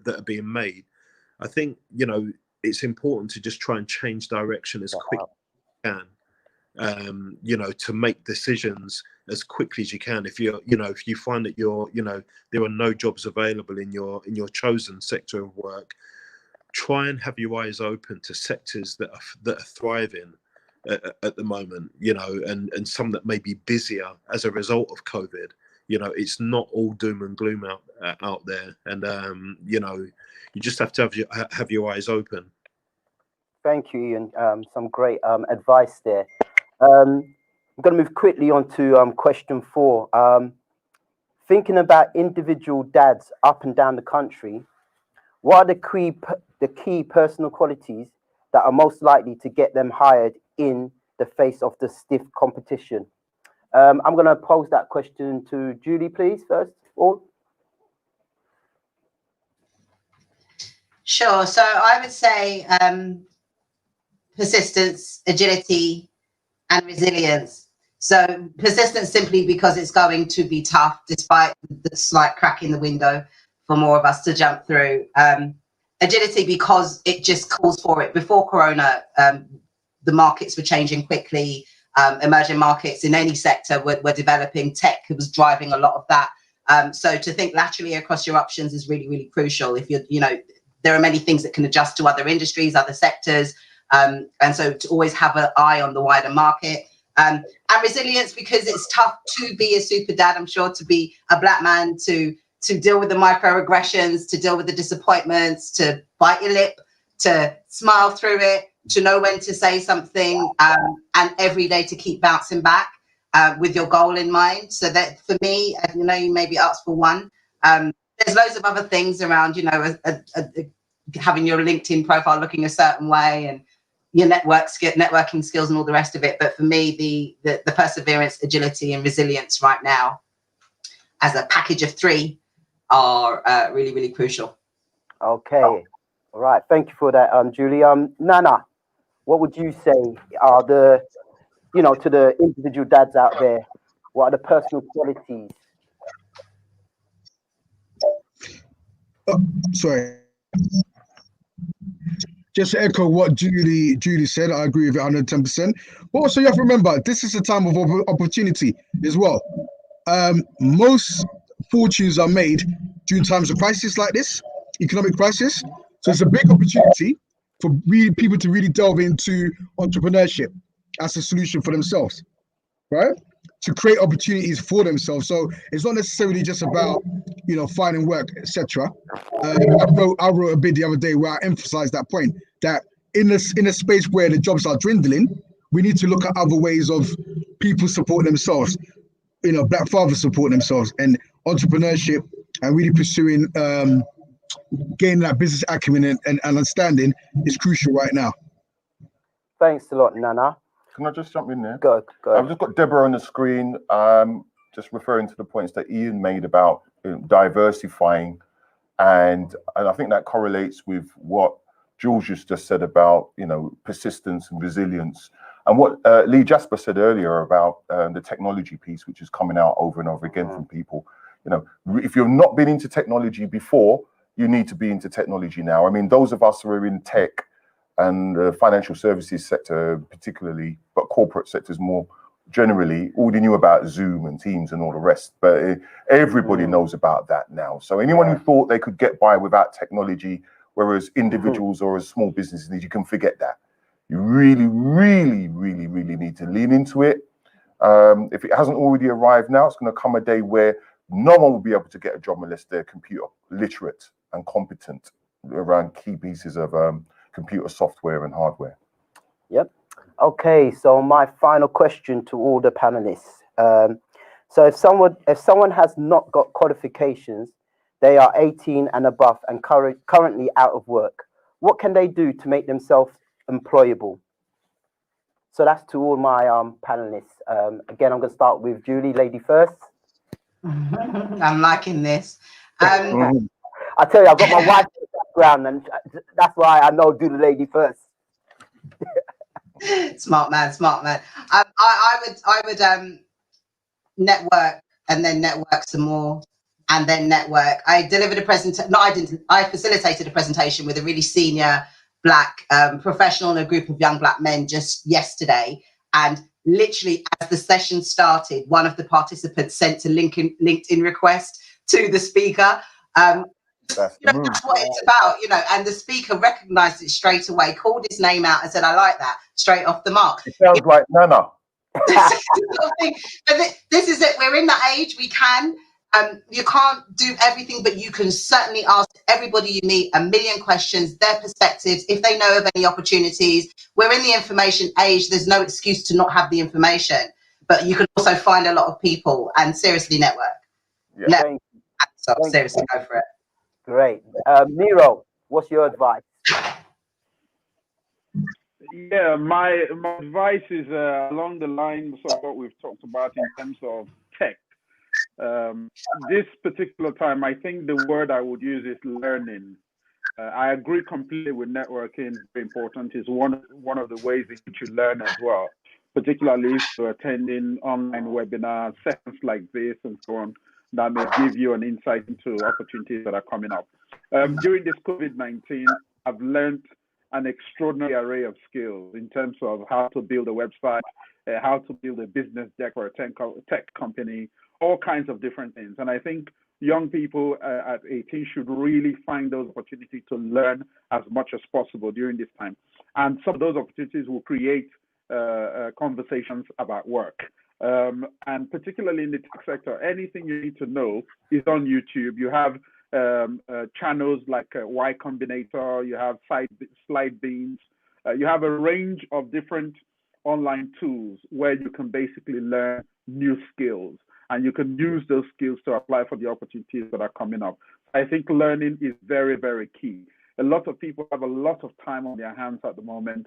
are being made, I think, it's important to just try and change direction as quick as you can, to make decisions as quickly as you can. If you find that there are no jobs available in your chosen sector of work, try and have your eyes open to sectors that are thriving at the moment, and some that may be busier as a result of COVID. It's not all doom and gloom out there, and you just have to have your eyes open. Thank you, Ian. Some great advice there. I'm going to move quickly on to question 4. Thinking about individual dads up and down the country, what are the key personal qualities that are most likely to get them hired in the face of the stiff competition? I'm going to pose that question to Julie, please, first of all. Sure. So I would say persistence, agility, and resilience. So persistence simply because it's going to be tough despite the slight crack in the window for more of us to jump through. Agility because it just calls for it. Before Corona, the markets were changing quickly. Emerging markets in any sector were developing. Tech was driving a lot of that. So to think laterally across your options is really, really crucial. If there are many things that can adjust to other industries, other sectors. And so to always have an eye on the wider market. And resilience because it's tough to be a super dad, I'm sure, to be a black man, to deal with the microaggressions, to deal with the disappointments, to bite your lip, to smile through it, to know when to say something, and every day to keep bouncing back with your goal in mind. So that for me, you maybe ask for one. There's loads of other things around, having your LinkedIn profile looking a certain way and your networking skills and all the rest of it. But for me, the perseverance, agility, and resilience right now, as a package of three, are really, really crucial. Okay. All right. Thank you for that, Julie. Nana, what would you say are to the individual dads out there, what are the personal qualities? Sorry. Just to echo what Julie said, I agree with it 110%. But also, you have to remember, this is a time of opportunity as well. Most fortunes are made during times of crisis like this, economic crisis. So it's a big opportunity for people to really delve into entrepreneurship as a solution for themselves, right? To create opportunities for themselves. So it's not necessarily just about, finding work, etc. I wrote a bit the other day where I emphasized that point, that in a space where the jobs are dwindling, we need to look at other ways of people supporting themselves, black fathers supporting themselves, and entrepreneurship, and really pursuing gaining that business acumen and understanding is crucial right now. Thanks a lot, Nana. Can I just jump in there? Go ahead. I've just got Deborah on the screen, just referring to the points that Ian made about diversifying, and I think that correlates with what Jules just said about persistence and resilience, and what Lee Jasper said earlier about the technology piece, which is coming out over and over again from people. If you've not been into technology before, you need to be into technology now. I mean, those of us who are in tech and the financial services sector particularly, but corporate sectors more generally, already knew about Zoom and Teams and all the rest, but everybody knows about that now. So anyone who thought they could get by without technology, whereas individuals or as small businesses, you can forget that. You really, really, really, really need to lean into it. If it hasn't already arrived now, it's going to come a day where no one will be able to get a job unless they're computer literate and competent around key pieces of computer software and hardware. Yep. Okay, so my final question to all the panelists. So if someone has not got qualifications, they are 18 and above and currently out of work, what can they do to make themselves employable? So that's to all my panelists. Again, I'm going to start with Julie, lady first. I'm liking this. I tell you, I've got my wife's background, and that's why I know do the lady first. Smart man. I would network and then network some more and then network. I delivered a presentation. No, I didn't. I facilitated a presentation with a really senior black professional and a group of young black men just yesterday. And literally, as the session started, one of the participants sent a LinkedIn request to the speaker. That's what it's about, and the speaker recognized it straight away, called his name out and said, I like that, straight off the mark. It sounds like Nana. But this is it. We're in that age. We can. You can't do everything, but you can certainly ask everybody you meet a million questions, their perspectives, if they know of any opportunities. We're in the information age. There's no excuse to not have the information, but you can also find a lot of people and seriously network. Yeah. So seriously, go for it. Great. Nero, what's your advice? Yeah, my advice is along the lines of what we've talked about in terms of tech. This particular time, I think the word I would use is learning. I agree completely with networking. Very important is one of the ways in which you learn as well, particularly if you're attending online webinars, sessions like this, and so on, that may give you an insight into opportunities that are coming up. During this COVID-19, I've learned an extraordinary array of skills in terms of how to build a website, how to build a business deck or a tech company, all kinds of different things. And I think young people at 18 should really find those opportunities to learn as much as possible during this time. And some of those opportunities will create conversations about work. And particularly in the tech sector, anything you need to know is on YouTube. You have channels like Y Combinator, you have Slidebeans, you have a range of different online tools where you can basically learn new skills, and you can use those skills to apply for the opportunities that are coming up. I think learning is very, very key. A lot of people have a lot of time on their hands at the moment.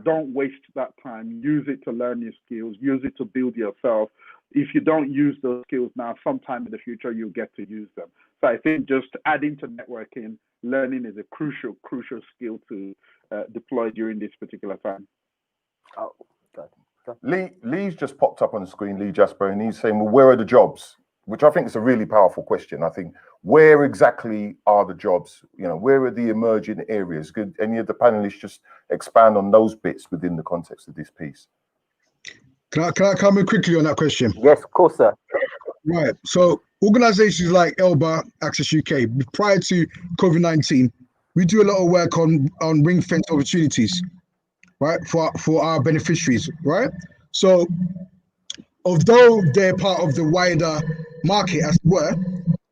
Don't waste that time. Use it to learn new skills. Use it to build yourself. If you don't use those skills now, sometime in the future, you'll get to use them. So I think just adding to networking, learning is a crucial skill to deploy during this particular time. Oh, good. Lee's just popped up on the screen, Lee Jasper, and he's saying, well, where are the jobs? Which I think is a really powerful question. I think, where exactly are the jobs? You know, where are the emerging areas? Could any of the panelists just expand on those bits within the context of this piece? Can I come in quickly on that question? Yes, of course, sir. Right. So organizations like Elba, Access UK, prior to COVID-19, we do a lot of work on ring fence opportunities, right, for our beneficiaries, right? So although they're part of the wider market, as it were,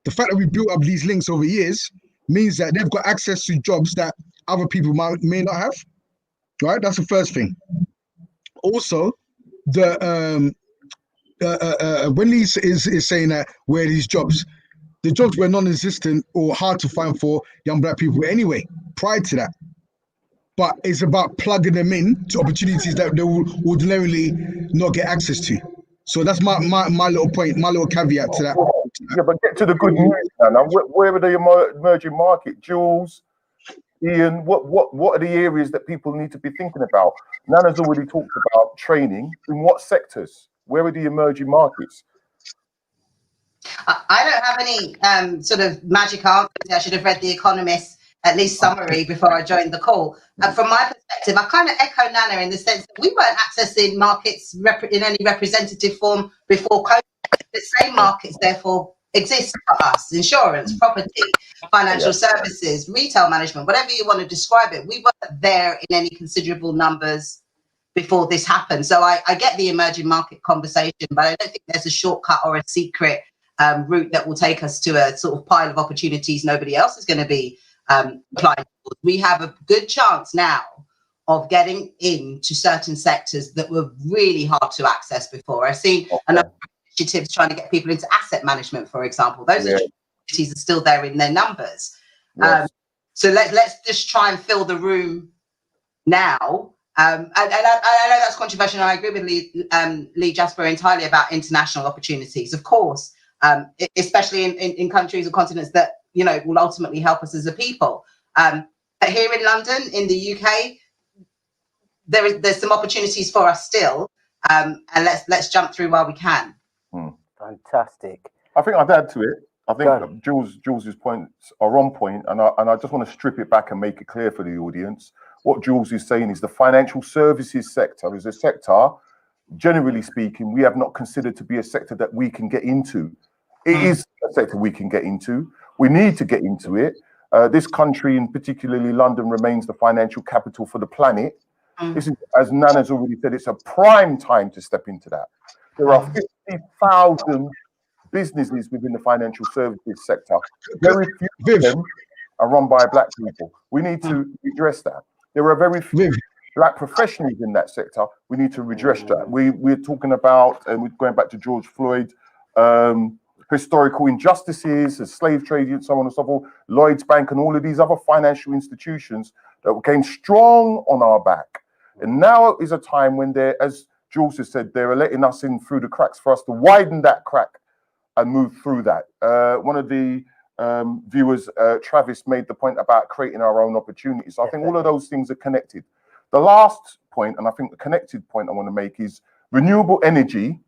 the fact that we built up these links over years means that they've got access to jobs that other people may not have, right? That's the first thing. Also, when Lee is saying that where these jobs, the jobs were non-existent or hard to find for young black people anyway, prior to that. But it's about plugging them in to opportunities that they will ordinarily not get access to. So that's my little point, my little caveat to that. Yeah, but get to the good news now. Where are the emerging market? Jules, Ian, what are the areas that people need to be thinking about? Nana's already talked about training. In what sectors? Where are the emerging markets? I don't have any sort of magic answers. I should have read The Economist, at least summary, before I joined the call. From my perspective, I kind of echo Nana in the sense that we weren't accessing markets in any representative form before COVID. The same markets, therefore, exist for us: insurance, property, financial services, retail management, whatever you want to describe it. We weren't there in any considerable numbers before this happened. So I get the emerging market conversation, but I don't think there's a shortcut or a secret route that will take us to a sort of pile of opportunities nobody else is going to be applying for. We have a good chance now of getting into certain sectors that were really hard to access before. I've seen a number of initiatives trying to get people into asset management, for example. Those opportunities are still there in their numbers. Yes. So let's just try and fill the room now. And I know that's controversial, and I agree with Lee Jasper entirely about international opportunities, of course, especially in countries or continents that, you know, will ultimately help us as a people. But here in London, in the UK, there's some opportunities for us still, and let's jump through while we can. Fantastic. I think I'd add to it. I think Jules's points are on point, and I just want to strip it back and make it clear for the audience. What Jules is saying is the financial services sector is a sector, generally speaking, we have not considered to be a sector that we can get into. It is a sector we can get into. We need to get into it. This country, and particularly London, remains the financial capital for the planet. This is, as Nana's already said, it's a prime time to step into that. There are 50,000 businesses within the financial services sector. Very few of them are run by black people. We need to address that. There are very few black professionals in that sector. We need to redress that. We're talking about, and we're going back to George Floyd, historical injustices, the slave trade, and so on and so forth, Lloyd's Bank, and all of these other financial institutions that became strong on our back. And now is a time when they're, as Jules has said, they're letting us in through the cracks for us to widen that crack and move through that. One of the viewers, Travis made the point about creating our own opportunities. So I think all of those things are connected. The last point, and I think the connected point I want to make, is renewable energy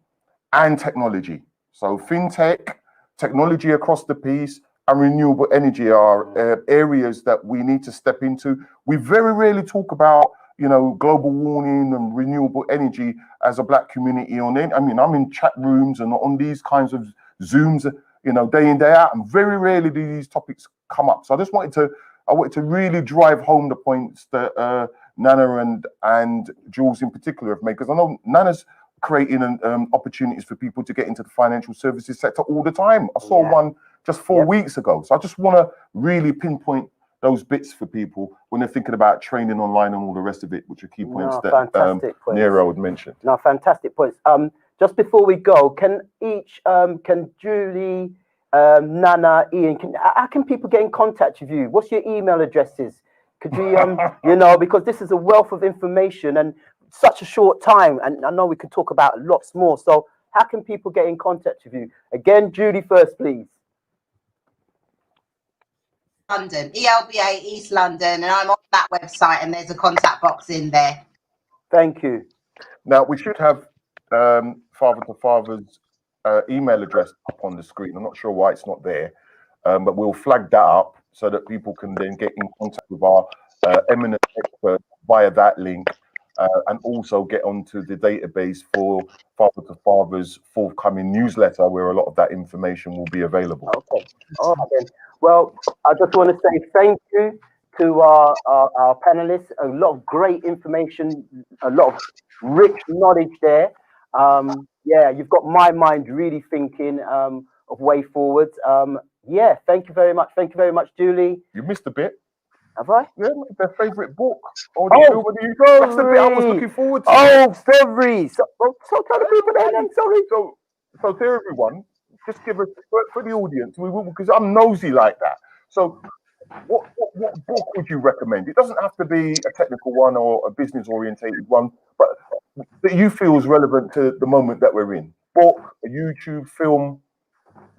and technology. So fintech, technology across the piece, and renewable energy are areas that we need to step into. We very rarely talk about, you know, global warming and renewable energy as a Black community on it. I mean, I'm in chat rooms and on these kinds of Zooms, you know, day in, day out, and very rarely do these topics come up. So I wanted to really drive home the points that Nana and Jules in particular have made, because I know Nana's creating opportunities for people to get into the financial services sector all the time. I saw one just 4 weeks ago. So I just want to really pinpoint those bits for people when they're thinking about training online and all the rest of it, which are key points that Nero had mentioned. No, fantastic points. Just before we go, can Julie, Nana, Ian, how can people get in contact with you? What's your email addresses? Could you, you know, because this is a wealth of information and such a short time, and I know we could talk about lots more. So how can people get in contact with you? Again, Julie first, please. London, ELBA East London, and I'm on that website, and there's a contact box in there. Thank you. Now we should have Father to Father's email address up on the screen. I'm not sure why it's not there, but we'll flag that up so that people can then get in contact with our eminent expert via that link, and also get onto the database for Father to Father's forthcoming newsletter, where a lot of that information will be available. Okay. All right then. Well, I just want to say thank you to our panelists. A lot of great information, a lot of rich knowledge there. Yeah, you've got my mind really thinking of way forwards. Yeah, thank you very much. Thank you very much, Julie. You missed a bit. Have I? Yeah, their favourite book. Oh, that's the bit I was looking forward to. Oh, February. So tell the people then. Sorry. So to everyone, just give us for the audience, because I'm nosy like that. So what book would you recommend? It doesn't have to be a technical one or a business orientated one, but that you feel is relevant to the moment that we're in. Book, a YouTube, film,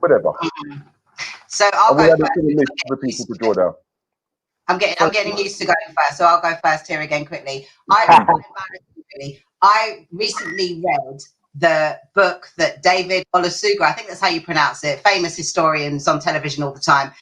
whatever. So I'll go first. For people to draw down. I'm getting used to going first, so I'll go first here again quickly. I recently read the book that David Olusoga, I think that's how you pronounce it, famous historians on television all the time,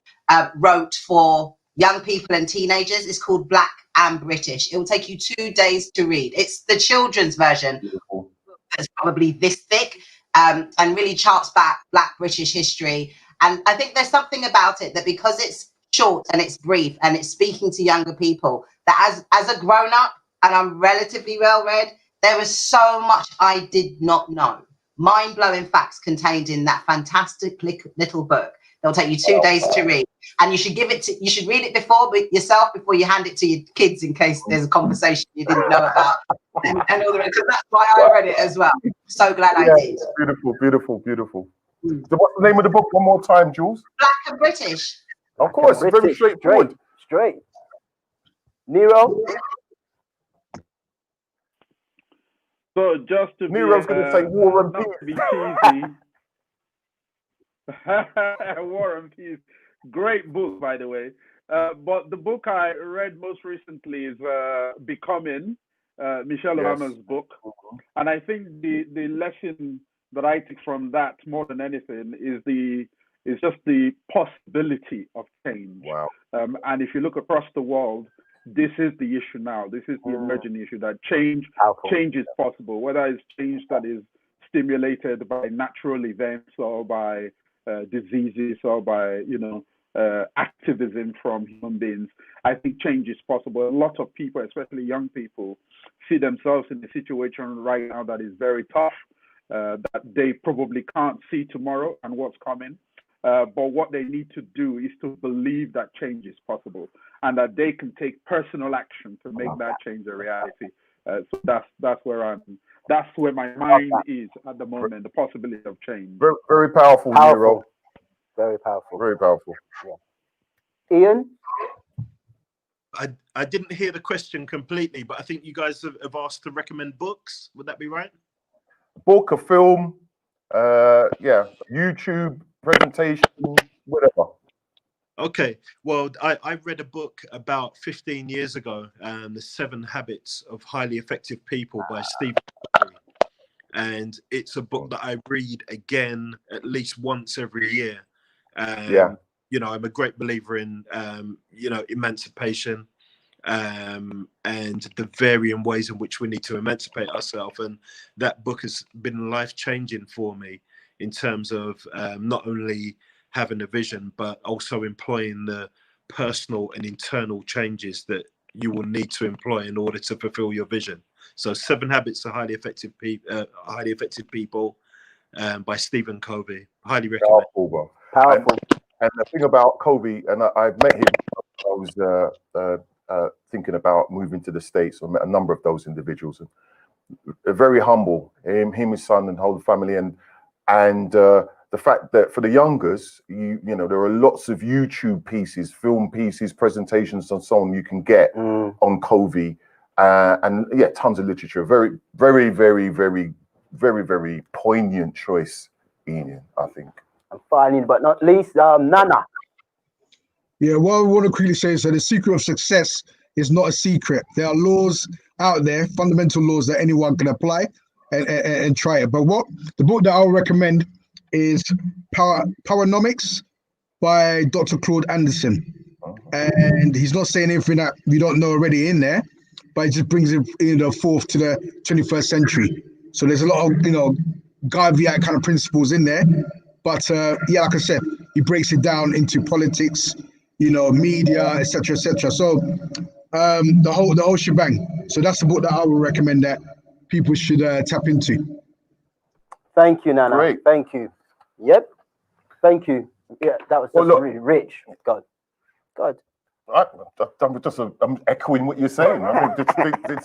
wrote for young people and teenagers. It's called Black and British. It will take you 2 days to read. It's the children's version. Beautiful. It's probably this thick, and really charts back Black British history. And I think there's something about it that, because it's short and it's brief and it's speaking to younger people, that as a grown-up, and I'm relatively well read, there was so much I did not know. Mind-blowing facts contained in that fantastic little book. It'll take you 2 days to read, and you should read it before you hand it to your kids, in case there's a conversation you didn't know about, and all the rest. Because that's why I read it as well. So glad I did. Beautiful, beautiful, beautiful. So what's the name of the book one more time, Jules? Black and British. Of course, British, very straightforward. Straight. Nero. So just to Nero's going to say War and not Peace. to be cheesy. War and Peace. Great book, by the way. But the book I read most recently is Becoming, Michelle Obama's book. And I think the lesson that I take from that more than anything is just the possibility of change. Wow. And if you look across the world, this is the issue now. This is the emerging issue, that change is possible, whether it's change that is stimulated by natural events or by diseases or by activism from human beings. I think change is possible. A lot of people, especially young people, see themselves in a situation right now that is very tough, that they probably can't see tomorrow and what's coming. But what they need to do is to believe that change is possible and that they can take personal action to make that change a reality. So that's where my mind is at the moment, the possibility of change. Very, very powerful, Nero. Very powerful. Very powerful. Yeah. Ian? I didn't hear the question completely, but I think you guys have asked to recommend books. Would that be right? Book, a film, YouTube, presentation, whatever. Okay, well, I read a book about 15 years ago, The 7 Habits of Highly Effective People by Stephen Covey. And it's a book that I read again at least once every year. Yeah. You know, I'm a great believer in, you know, emancipation and the varying ways in which we need to emancipate ourselves. And that book has been life-changing for me in terms of not only having a vision, but also employing the personal and internal changes that you will need to employ in order to fulfill your vision. So 7 Habits of Highly Effective People by Stephen Covey. Highly recommend. Powerful, bro. Powerful. And the thing about Covey, and I've met him, I was thinking about moving to the States. I met a number of those individuals, and they're very humble. Him, his son, and whole family, and the fact that for the youngers, you know, there are lots of YouTube pieces, film pieces, presentations, and so on you can get on Covey, and yeah, tons of literature. Very, very, very, very, very, very poignant choice, Ian, I think. And finally, but not least, Nana. Yeah, what I want to quickly say is that the secret of success is not a secret. There are laws out there, fundamental laws that anyone can apply and try it. But what the book that I'll recommend is Powernomics by Dr. Claude Anderson. And he's not saying anything that we don't know already in there, but it just brings it in the forth to the 21st century. So there's a lot of, you know, Garveyite kind of principles in there. But yeah, like I said, he breaks it down into politics, you know, media, etc., etc. So the whole shebang. So that's the book that I would recommend that people should tap into. Thank you, Nana. Great. Thank you. Yep. Thank you. Yeah, that was Well, just look- really rich. God. I'm echoing what you're saying. I think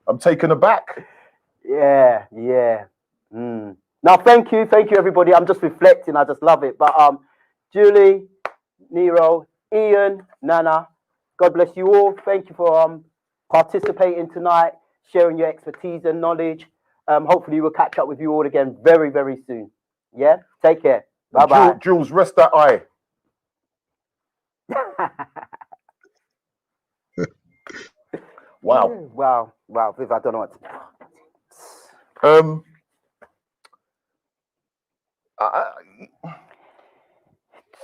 I'm taken aback. Yeah. Now, thank you, everybody. I'm just reflecting. I just love it. But Julie, Nero, Ian, Nana, God bless you all. Thank you for participating tonight, sharing your expertise and knowledge. Hopefully, we'll catch up with you all again very, very soon. Yeah. Take care. Bye bye. Jules, rest that eye. Wow. Wow, Viv, I don't know what to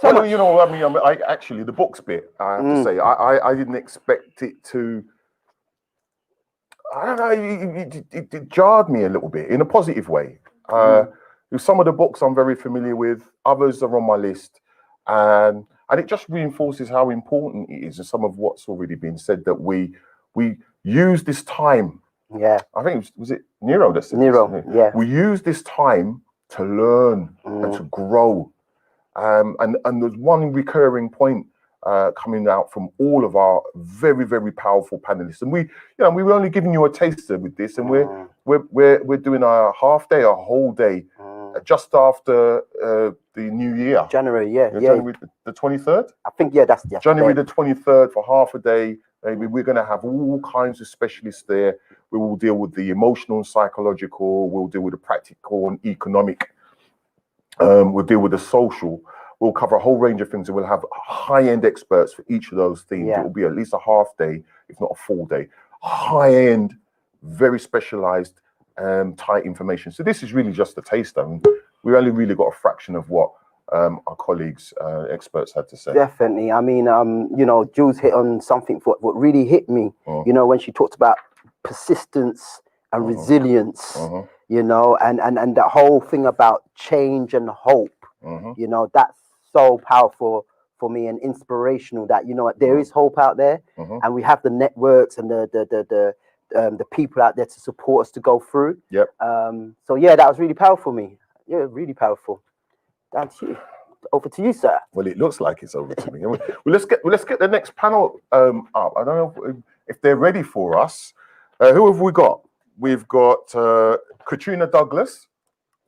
Well, you know, I mean, I actually, the books bit, I have to say, I didn't expect it to. I don't know. It jarred me a little bit in a positive way. Some of the books I'm very familiar with, others are on my list, and it just reinforces how important it is, and some of what's already been said, that we use this time. Yeah. I think was it Nero that said Nero, this? yeah. We use this time to learn and to grow. And there's one recurring point coming out from all of our very, very powerful panelists, and we were only giving you a taster with this, and we're doing a half day, a whole day, just after the new year. January, yeah. January the 23rd. I think that's January the 23rd for half a day. Maybe we're going to have all kinds of specialists there. We will deal with the emotional and psychological. We'll deal with the practical and economic. We'll deal with the social. We'll cover a whole range of things, and we'll have high-end experts for each of those themes. Yeah. It will be at least a half day, if not a full day. High-end, very specialized, tight information. So this is really just a taster. And we only really got a fraction of what our colleagues, experts had to say. Definitely. I mean, you know, Jules hit on something what really hit me, you know, when she talked about persistence and resilience, you know, and the whole thing about change and hope, you know, that's so powerful for me and inspirational, that, you know, there is hope out there, and we have the networks and the people out there to support us to go through. Yep. So yeah, that was really powerful for me. Yeah, really powerful. Down to you. Over to you, sir. Well, it looks like it's over to me. Well, let's get the next panel up. I don't know if they're ready for us. Who have we got? We've got Katrina Douglas.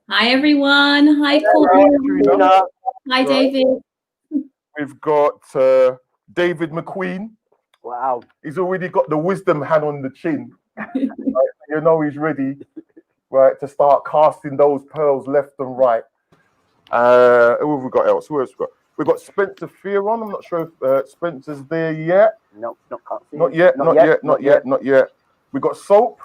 Hi, everyone. Hi, Courtney. Hi, David. We've got David McQueen. Wow. He's already got the wisdom hand on the chin. Right? You know he's ready, right, to start casting those pearls left and right. Who have we got else? Who else we got? We've got Spencer Fearon. I'm not sure if Spencer's there yet. No, can't see Not it. yet. Not yet. We got Soap.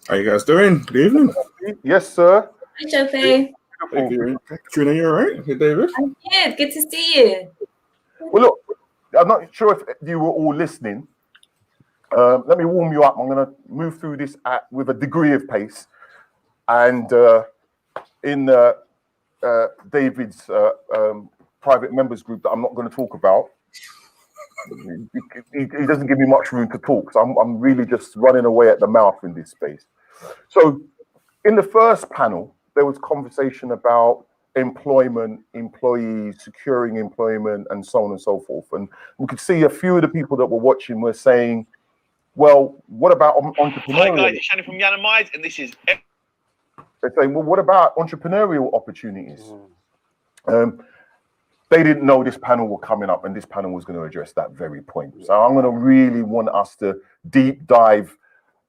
How you guys doing? Good evening. Yes, sir. Hi, Sophie. Thank you. Katrina, you all right? Hey, David? I'm good. Good to see you. Well, look, I'm not sure if you were all listening. Let me warm you up. I'm going to move through this with a degree of pace. And in David's private members group that I'm not going to talk about, he doesn't give me much room to talk. So I'm really just running away at the mouth in this space. So in the first panel, there was conversation about employment, employees, securing employment, and so on and so forth. And we could see a few of the people that were watching were saying, well, what about entrepreneurial? Hi guys, it's Shannon from Yanamides, and this is... They're saying, well, what about entrepreneurial opportunities? They didn't know this panel was coming up, and this panel was going to address that very point. So I'm going to really want us to deep dive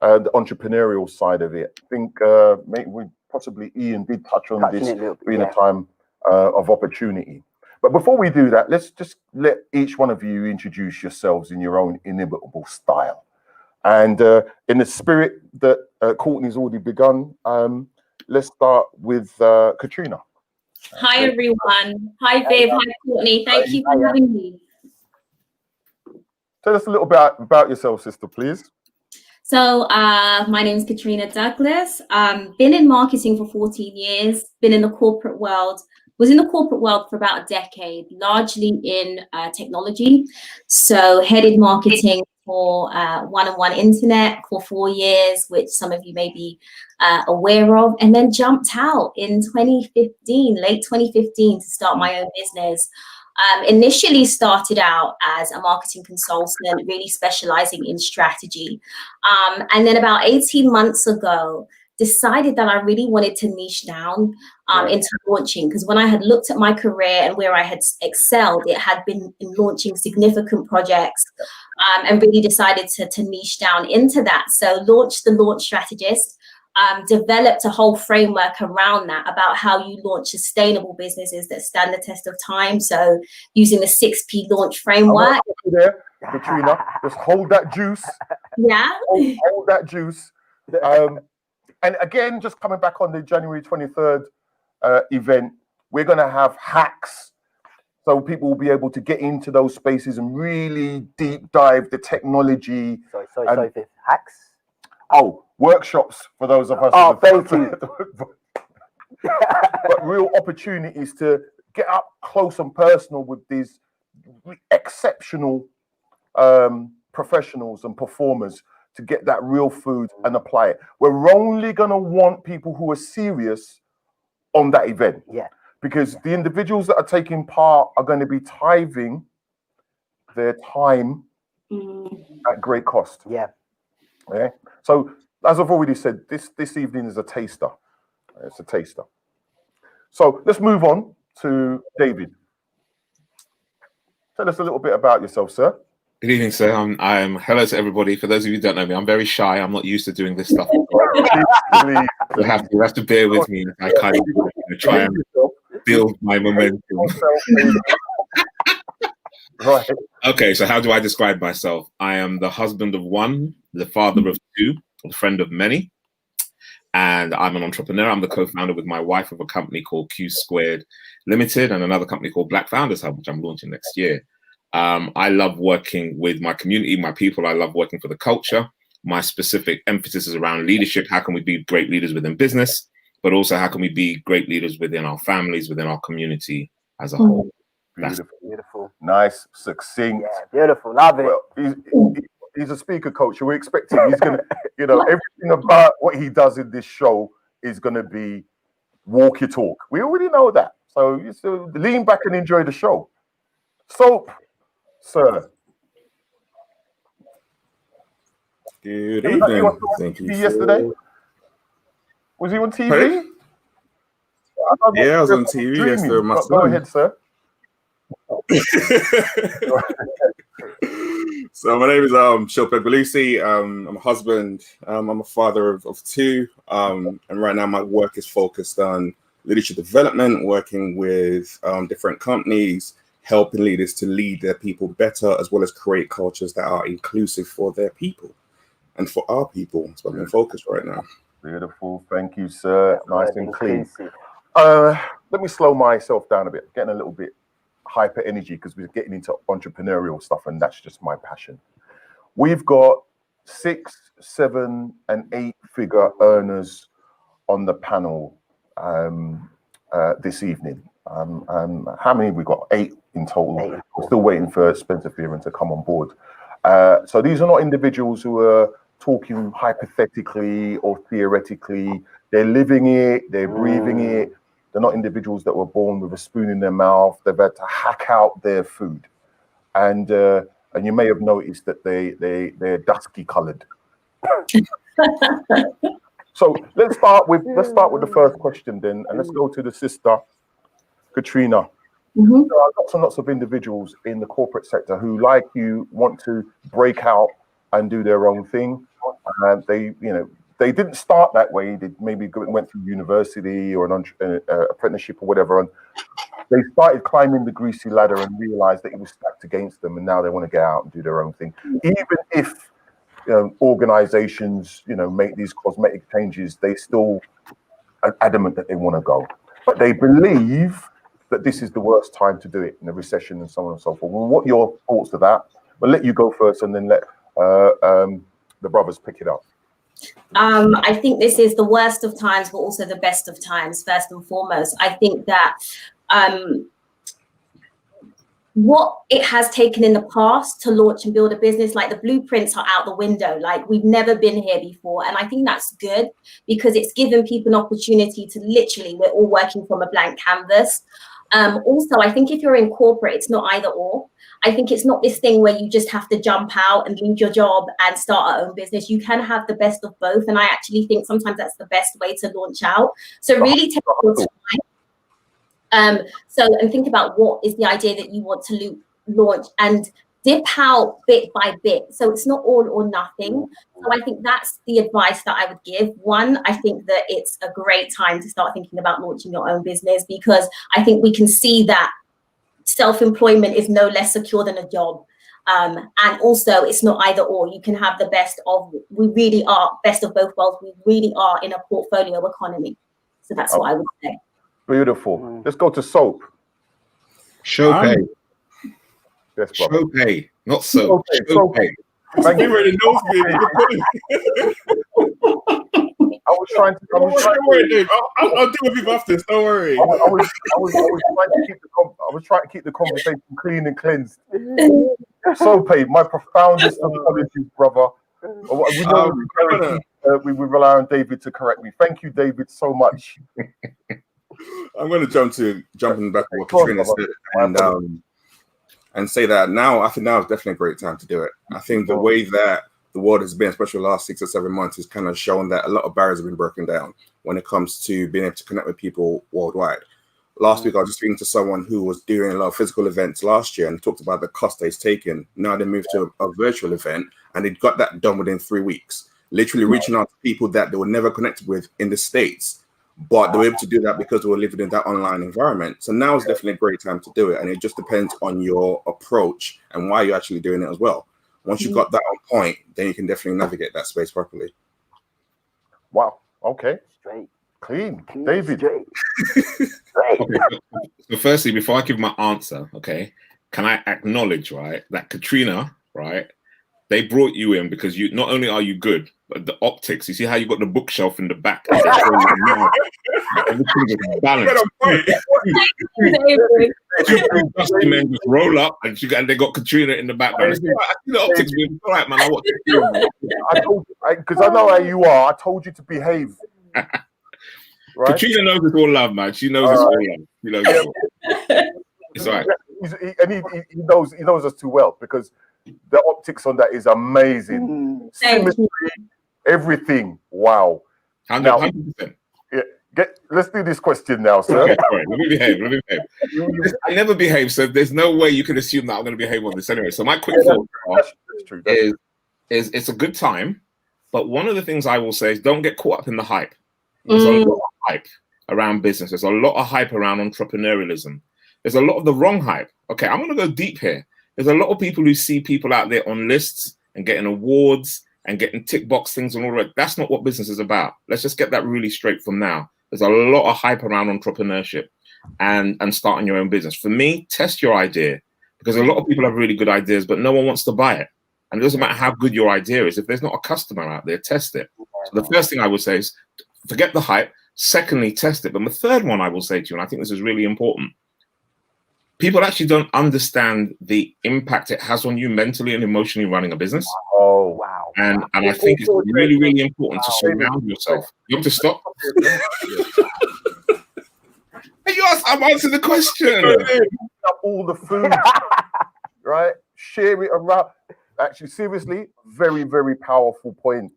the entrepreneurial side of it. I think maybe possibly Ian did touch on this being a time of opportunity. But before we do that, let's just let each one of you introduce yourselves in your own inimitable style. And in the spirit that Courtney's already begun, let's start with Katrina. Hi, everyone. Hi, Viv. Hi, Courtney. Thank you for having me. Tell us a little bit about yourself, sister, please. So my name is Katrina Douglas. Been in marketing for 14 years, been in the corporate world, was in the corporate world for about a decade, largely in technology. So headed marketing for One-on-One Internet for 4 years, which some of you may be aware of, and then jumped out in 2015, late 2015, to start my own business. Initially started out as a marketing consultant, really specializing in strategy. And then about 18 months ago, decided that I really wanted to niche down into launching, because when I had looked at my career and where I had excelled, it had been in launching significant projects, and really decided to niche down into that. So launched the Launch Strategist, developed a whole framework around that about how you launch sustainable businesses that stand the test of time. So using the 6P launch framework. There, Katrina, just hold that juice. Yeah. Hold that juice. And again, just coming back on the January 23rd event, we're going to have hacks. So people will be able to get into those spaces and really deep dive the technology. Sorry, hacks? Oh, workshops for those of us. Oh, thank you. But real opportunities to get up close and personal with these exceptional professionals and performers to get that real food and apply it. We're only going to want people who are serious on that event. Yeah. Because the individuals that are taking part are going to be tithing their time at great cost. Yeah. Okay. So as I've already said, this evening is a taster. It's a taster. So let's move on to David. Tell us a little bit about yourself, sir. Good evening, sir. I'm hello to everybody. For those of you who don't know me, I'm very shy. I'm not used to doing this stuff. You have to bear with me. I kind of try and build my momentum. Right. Okay, so how do I describe myself? I am the husband of one, the father of two, the friend of many, and I'm an entrepreneur. I'm the co-founder with my wife of a company called Q Squared Limited and another company called Black Founders Hub, which I'm launching next year. I love working with my community, my people. I love working for the culture. My specific emphasis is around leadership. How can we be great leaders within business, but also how can we be great leaders within our families, within our community as a whole? Beautiful. Nice, succinct. Yeah, beautiful. Love it. Well, he's a speaker coach. So we're expecting he's going to, everything about what he does in this show is going to be walk your talk. We already know that. So you lean back and enjoy the show. Soap, sir. Good evening. Thank you. Yesterday? Was he on TV? Hey? Yeah, I was on TV yesterday. Go ahead, sir. So my name is Shilpa Belusi. I'm a husband. I'm a father of two. And right now my work is focused on leadership development, working with different companies, helping leaders to lead their people better, as well as create cultures that are inclusive for their people and for our people. That's what I'm focused right now. Beautiful. Thank you, sir. Nice and clean. Inclusive. Let me slow myself down a bit, getting a little bit hyper energy because we're getting into entrepreneurial stuff, and that's just my passion. We've got 6, 7, and 8 figure earners on the panel this evening. How many have we got? 8 in total. 8. We're still waiting for Spencer Fearon to come on board. So these are not individuals who are talking hypothetically or theoretically. They're living it, they're breathing it. They're not individuals that were born with a spoon in their mouth. They've had to hack out their food. And you may have noticed that they're dusky colored. So let's start with the first question then, and let's go to the sister, Katrina. There are lots of individuals in the corporate sector who, like you, want to break out and do their own thing. And they didn't start that way. They maybe went through university or an apprenticeship or whatever, and they started climbing the greasy ladder and realized that it was stacked against them, and now they want to get out and do their own thing. Even if organizations, make these cosmetic changes, they still are adamant that they want to go, but they believe that this is the worst time to do it in a recession and so on and so forth. Well, what are your thoughts of that? We'll let you go first, and then let the brothers pick it up. I think this is the worst of times, but also the best of times, first and foremost. I think that what it has taken in the past to launch and build a business, like the blueprints are out the window, like we've never been here before. And I think that's good because it's given people an opportunity to literally, we're all working from a blank canvas. Also, I think if you're in corporate, it's not either or. I think it's not this thing where you just have to jump out and leave your job and start our own business. You can have the best of both. And I actually think sometimes that's the best way to launch out. So really take your time. And think about what is the idea that you want to launch and dip out bit by bit. So it's not all or nothing. So I think that's the advice that I would give. One, I think that it's a great time to start thinking about launching your own business, because I think we can see that self-employment is no less secure than a job. And also it's not either or. You can have the best of, we really are best of both worlds. We really are in a portfolio economy. So that's what I would say. Beautiful. Let's go to Soap. Show pay. Yes, brother. Show pay, not soap. Show pay. Thank you. Already knows me. I was trying to. Don't worry, Dave. I'll deal with you after this. Don't worry. I was trying to keep the conversation clean and cleansed. Soap, my profoundest apologies, brother. We will rely on David to correct me. Thank you, David, so much. I'm going to jump in back on what Katrina said and say that I think now is definitely a great time to do it. I think the way that the world has been, especially the last 6 or 7 months, has kind of shown that a lot of barriers have been broken down when it comes to being able to connect with people worldwide. Last week, I was just speaking to someone who was doing a lot of physical events last year and talked about the cost they've taken. Now they moved to a virtual event and they got that done within 3 weeks, literally reaching out to people that they were never connected with in the States. But they were able to do that because they were living in that online environment. So now is definitely a great time to do it. And it just depends on your approach and why you're actually doing it as well. Once you've got that on point, then you can definitely navigate that space properly. Wow. Okay. Straight. Clean. David. Straight. Okay. So firstly, before I give my answer, okay, can I acknowledge, right, that Katrina, right, they brought you in because you not only are you good, but the optics. You see how you got the bookshelf in the back. Everything is balanced. Two men just roll up, and they got Katrina in the background. I see the optics being all right, man. I watch it. Because I know how you are. I told you to behave. Right? Katrina knows it's all love, man. She knows it's all love. You know, it's all right. He knows us too well, because the optics on that is amazing. Symmetry, everything. Wow. 100%. Yeah. Let's do this question now, sir. Okay, right. Let me behave. I never behave, so there's no way you can assume that I'm going to behave on this anyway. So my quick thought is it's a good time, but one of the things I will say is don't get caught up in the hype. There's a lot of hype, around business. There's a lot of hype around entrepreneurialism. There's a lot of the wrong hype. Okay, I'm going to go deep here. There's a lot of people who see people out there on lists and getting awards and getting tick box things and all that. That's not what business is about. Let's just get that really straight from now. There's a lot of hype around entrepreneurship and starting your own business. For me, test your idea, because a lot of people have really good ideas, but no one wants to buy it. And it doesn't matter how good your idea is. If there's not a customer out there, test it. So the first thing I would say is forget the hype. Secondly, test it. But the third one I will say to you, and I think this is really important, people actually don't understand the impact it has on you mentally and emotionally running a business. Oh, wow. And I think it's really, really important to surround yourself. You have to stop. Yes, I'm answering the question. Up all the food, right? Share it around. Actually, seriously, very, very powerful point.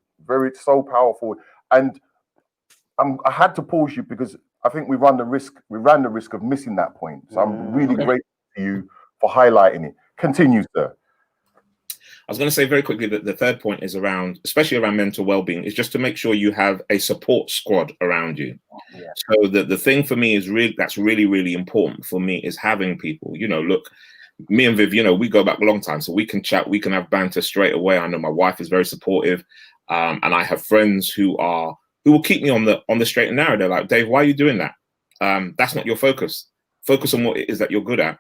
So powerful. And I had to pause you because I think we ran the risk of missing that point. So I'm really grateful to you for highlighting it. Continue, sir. I was going to say very quickly that the third point is around, especially around mental well-being, is just to make sure you have a support squad around you. Yeah. So the thing for me is that's really, really important for me is having people, look, me and Viv, we go back a long time, so we can chat, we can have banter straight away. I know my wife is very supportive, and I have friends who will keep me on the straight and narrow. They're like, Dave, why are you doing that? That's not your focus. Focus on what it is that you're good at,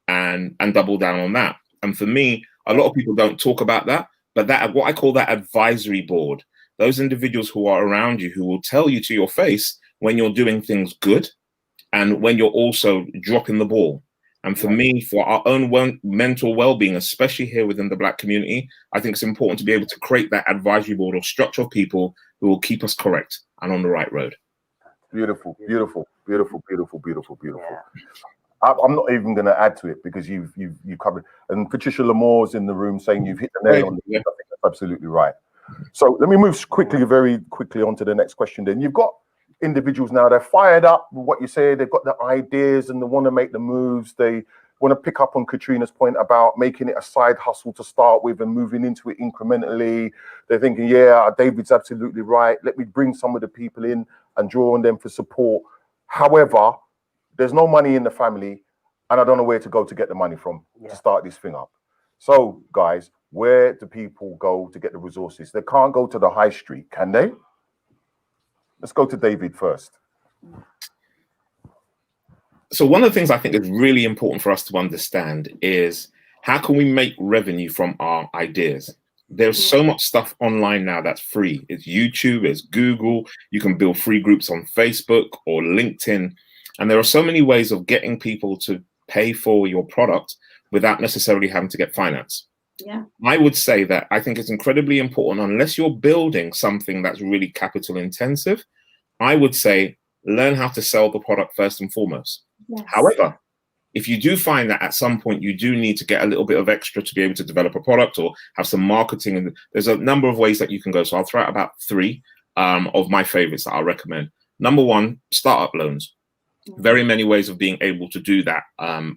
and double down on that. And for me, a lot of people don't talk about that, but that what I call that advisory board, those individuals who are around you who will tell you to your face when you're doing things good and when you're also dropping the ball. And for me, for our own mental well-being, especially here within the Black community, I think it's important to be able to create that advisory board or structure of people who will keep us correct and on the right road. Beautiful, beautiful, beautiful, beautiful, beautiful, beautiful. Yeah. I'm not even going to add to it because you've covered. And Patricia Lamore's in the room saying you've hit the nail on the head. I think that's absolutely right. So let me move very quickly on to the next question. Then you've got individuals now, they're fired up with what you say, they've got the ideas and they want to make the moves. They want to pick up on Katrina's point about making it a side hustle to start with and moving into it incrementally. They're thinking, yeah, David's absolutely right. Let me bring some of the people in and draw on them for support. However, there's no money in the family and I don't know where to go to get the money from to start this thing up. So guys, where do people go to get the resources? They can't go to the high street, can they? Let's go to David first. So one of the things I think is really important for us to understand is how can we make revenue from our ideas? There's so much stuff online now that's free. It's YouTube, it's Google. You can build free groups on Facebook or LinkedIn. And there are so many ways of getting people to pay for your product without necessarily having to get finance. Yeah. I would say that I think it's incredibly important, unless you're building something that's really capital intensive, I would say learn how to sell the product first and foremost. Yes. However, if you do find that at some point you do need to get a little bit of extra to be able to develop a product or have some marketing, and there's a number of ways that you can go. So I'll throw out about 3 of my favorites that I'll recommend. Number 1, startup loans. Very many ways of being able to do that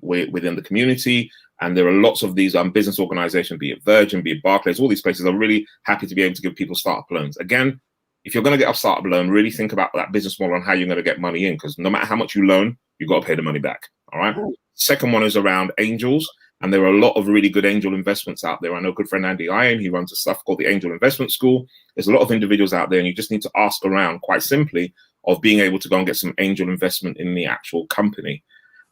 within the community. And there are lots of these business organizations, be it Virgin, be it Barclays, all these places are really happy to be able to give people startup loans. Again, if you're going to get a startup loan, really think about that business model and how you're going to get money in, because no matter how much you loan, you've got to pay the money back. All right. Second one is around angels. And there are a lot of really good angel investments out there. I know good friend Andy Iron, he runs a stuff called the Angel Investment School. There's a lot of individuals out there, and you just need to ask around quite simply of being able to go and get some angel investment in the actual company.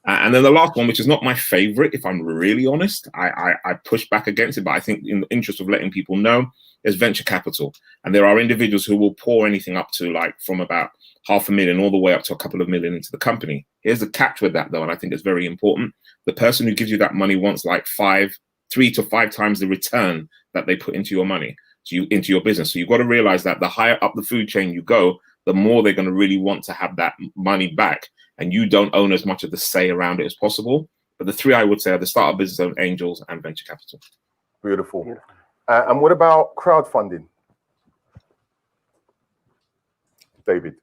And then the last one, which is not my favorite, if I'm really honest, I push back against it, but I think in the interest of letting people know, is venture capital. And there are individuals who will pour anything up to like from about $500,000 all the way up to a couple of million into the company. Here's the catch with that though, and I think it's very important. The person who gives you that money wants like 3 to 5 times the return that they put into your money, into your business. So you've got to realize that the higher up the food chain you go, the more they're going to really want to have that money back. And you don't own as much of the say around it as possible. But the 3 I would say are the startup business owned angels and venture capital. Beautiful. And what about crowdfunding? David.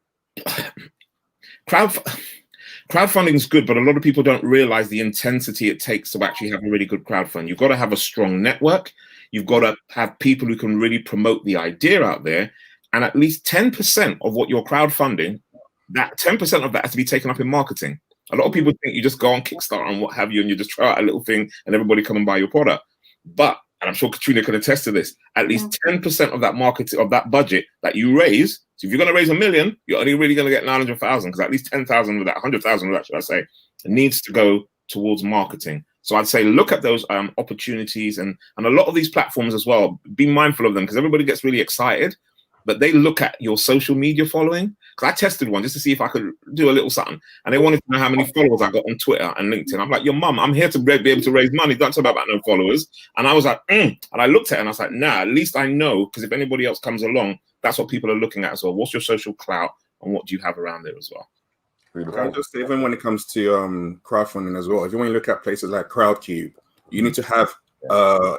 Crowdfunding is good, but a lot of people don't realize the intensity it takes to actually have a really good crowdfund. You've got to have a strong network. You've got to have people who can really promote the idea out there. And at least 10% of what you're crowdfunding that 10% of that has to be taken up in marketing. A lot of people think you just go on Kickstarter and what have you, and you just try out a little thing and everybody come and buy your product. But, and I'm sure Katrina can attest to this, at least 10% of that market, of that budget that you raise. So if you're going to raise $1 million, you're only really going to get 900,000, because at least 10,000 of that, 100,000 of that, should I say, needs to go towards marketing. So I'd say look at those opportunities, and a lot of these platforms as well, be mindful of them, because everybody gets really excited, but they look at your social media following. Because I tested one just to see if I could do a little something, and they wanted to know how many followers I got on Twitter and LinkedIn. I'm like, your mum, I'm here to be able to raise money. Don't talk about no followers. And I was like, and I looked at it and I was like, nah, at least I know, because if anybody else comes along, that's what people are looking at as well. What's your social clout and what do you have around there as well? And just even when it comes to crowdfunding as well, even when you look at places like Crowdcube, you need to have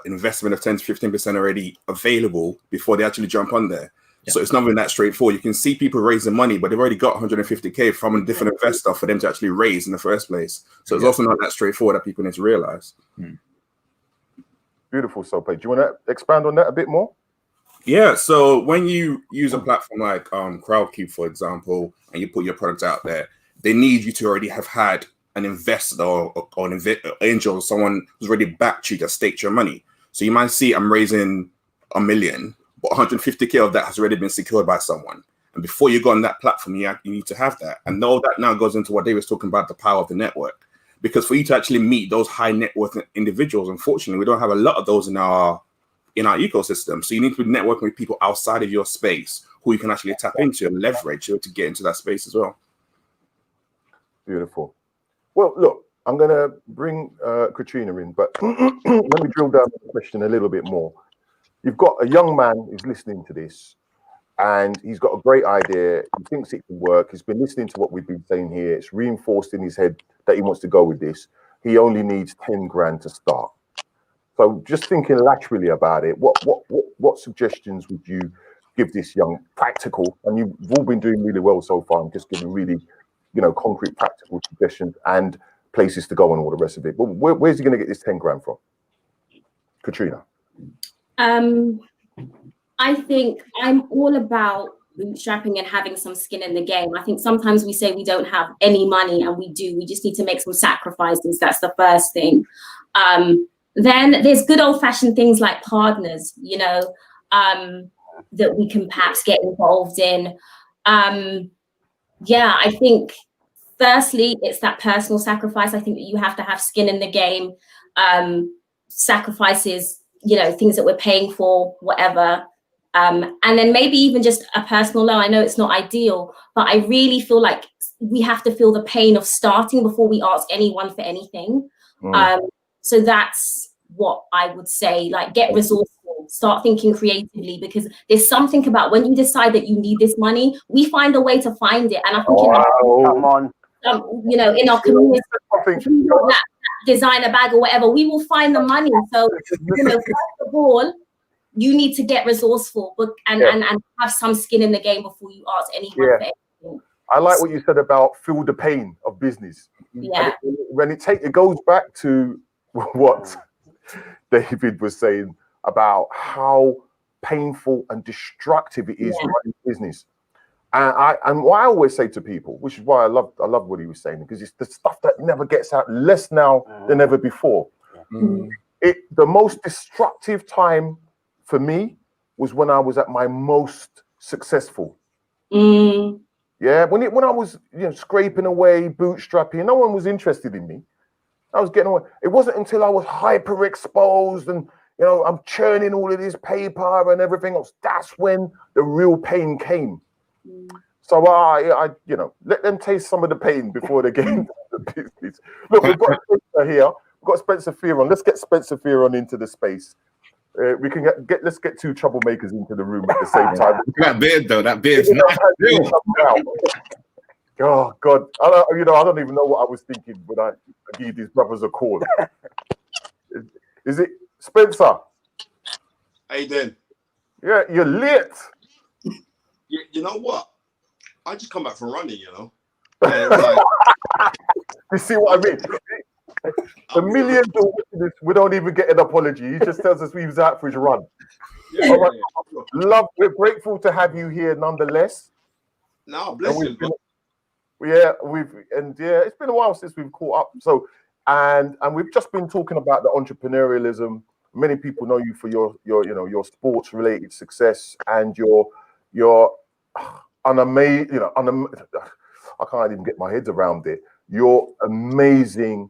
investment of 10 to 15% already available before they actually jump on there. So it's not even that straightforward. You can see people raising money, but they've already got 150K from a different investor for them to actually raise in the first place. So it's also not that straightforward that people need to realize. Beautiful, Sope. Do you want to expand on that a bit more? Yeah, so when you use a platform like Crowdcube, for example, and you put your product out there, they need you to already have had an investor or an angel, someone who's already backed you, that staked your money. So you might see I'm raising $1 million, but 150K of that has already been secured by someone. And before you go on that platform, you need to have that. And all that now goes into what Dave was talking about, the power of the network. Because for you to actually meet those high net worth individuals, unfortunately, we don't have a lot of those in our ecosystem. So you need to be networking with people outside of your space who you can actually tap into and leverage to get into that space as well. Beautiful. Well, look, I'm going to bring Katrina in, but let me drill down the question a little bit more. You've got a young man who's listening to this, and he's got a great idea. He thinks it can work. He's been listening to what we've been saying here. It's reinforced in his head that he wants to go with this. He only needs 10 grand to start. So just thinking laterally about it, what suggestions would you give this young practical? And you've all been doing really well so far. I'm just giving really, concrete practical suggestions and places to go and all the rest of it. But where's he going to get this 10 grand from? Katrina. I think I'm all about bootstrapping and having some skin in the game. I think sometimes we say we don't have any money, and we do. We just need to make some sacrifices. That's the first thing. Then there's good old-fashioned things like partners, that we can perhaps get involved in. I think firstly, it's that personal sacrifice. I think that you have to have skin in the game. Sacrifices, things that we're paying for, whatever. And then maybe even just a personal loan. I know it's not ideal, but I really feel like we have to feel the pain of starting before we ask anyone for anything. So that's what I would say, like, get resourceful, start thinking creatively, because there's something about when you decide that you need this money, we find a way to find it. And I think in our community, if we want that designer bag or whatever, we will find the money. So, first of all, you need to get resourceful and have some skin in the game before you ask anyone for anything. I like what you said about feel the pain of business. Yeah. When it goes back to what David was saying about how painful and destructive it is running business. And what I always say to people, which is why I love what he was saying, because it's the stuff that never gets out, less now than ever before. The most destructive time for me was when I was at my most successful. Yeah, when I was scraping away, bootstrapping, no one was interested in me. I was getting away. It wasn't until I was hyper exposed and I'm churning all of this paper and everything else. That's when the real pain came. So I let them taste some of the pain before they get into the business. Look, we've got Spencer here. We've got Spencer Fearon. Let's get Spencer Fearon into the space. We can let's get two troublemakers into the room at the same time. That beard though, that beard's nice. Oh God, I don't even know what I was thinking when I gave these brothers a call. Is it Spencer? How you doing? Yeah, you're lit. You know what? I just come back from running, You see what I mean? The millions of witnesses, we don't even get an apology. He just tells us he was out for his run. Love, we're grateful to have you here nonetheless. No, bless you. it's been a while since we've caught up. So, and we've just been talking about the entrepreneurialism. Many people know you for your sports related success and your I can't even get my head around it. Your amazing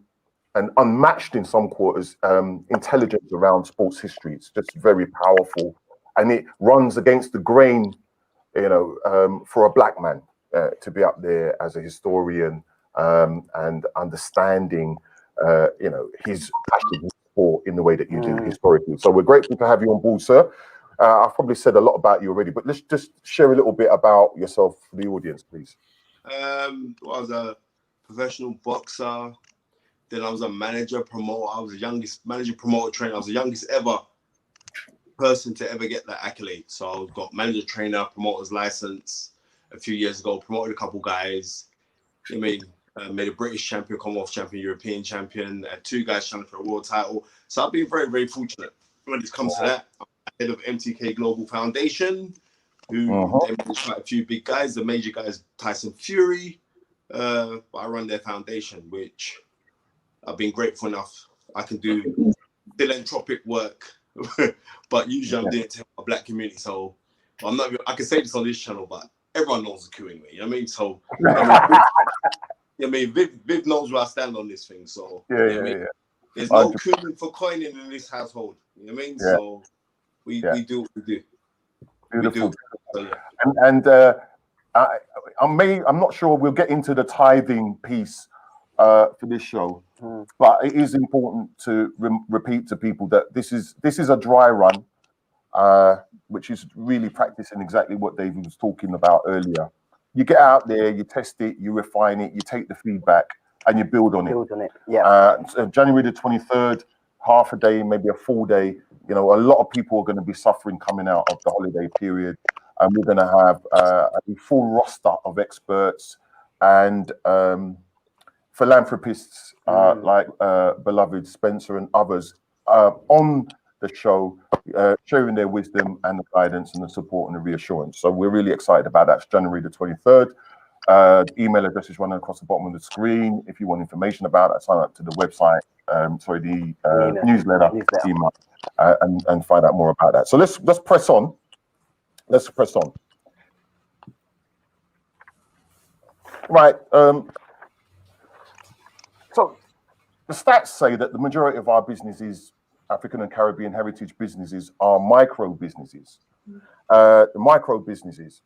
and unmatched in some quarters intelligence around sports history. It's just very powerful, and it runs against the grain, for a black man to be up there as a historian and understanding, his passion for in the way that you do historically. So we're grateful to have you on board, sir. I've probably said a lot about you already, but let's just share a little bit about yourself for the audience, please. I was a professional boxer. Then I was a manager, promoter. I was the youngest manager, promoter, trainer. I was the youngest ever person to ever get that accolade. So I got manager, trainer, promoter's license a few years ago. Promoted a couple guys. I mean, made a British champion, Commonwealth champion, European champion. Had 2 guys challenge for a world title. So I've been very, very fortunate when it comes to that. I'm head of MTK Global Foundation, who they manage quite a few big guys. The major guys, Tyson Fury. But I run their foundation, which I've been grateful enough I can do philanthropic work, but usually I'm doing it to help my black community. So I'm not. I can say this on this channel, but everyone knows the coup anyway. You know what I mean? So Viv knows where I stand on this thing. So there's no cooing for coining in this household. You know what I mean? So we do what we do. Beautiful. I'm not sure we'll get into the tithing piece for this show, but it is important to repeat to people that this is a dry run, which is really practicing exactly what David was talking about earlier. You get out there, you test it, you refine it, you take the feedback, and you build on it. So January the 23rd, half a day, maybe a full day. A lot of people are going to be suffering coming out of the holiday period, and we're going to have a full roster of experts and philanthropists like beloved Spencer and others on the show, sharing their wisdom and the guidance and the support and the reassurance. So we're really excited about that. It's January the 23rd. The email address is running across the bottom of the screen. If you want information about it, sign up to the website, the newsletter email, and find out more about that. So let's press on. Let's press on. Right. So the stats say that the majority of our businesses, African and Caribbean heritage businesses, are micro businesses. The micro businesses,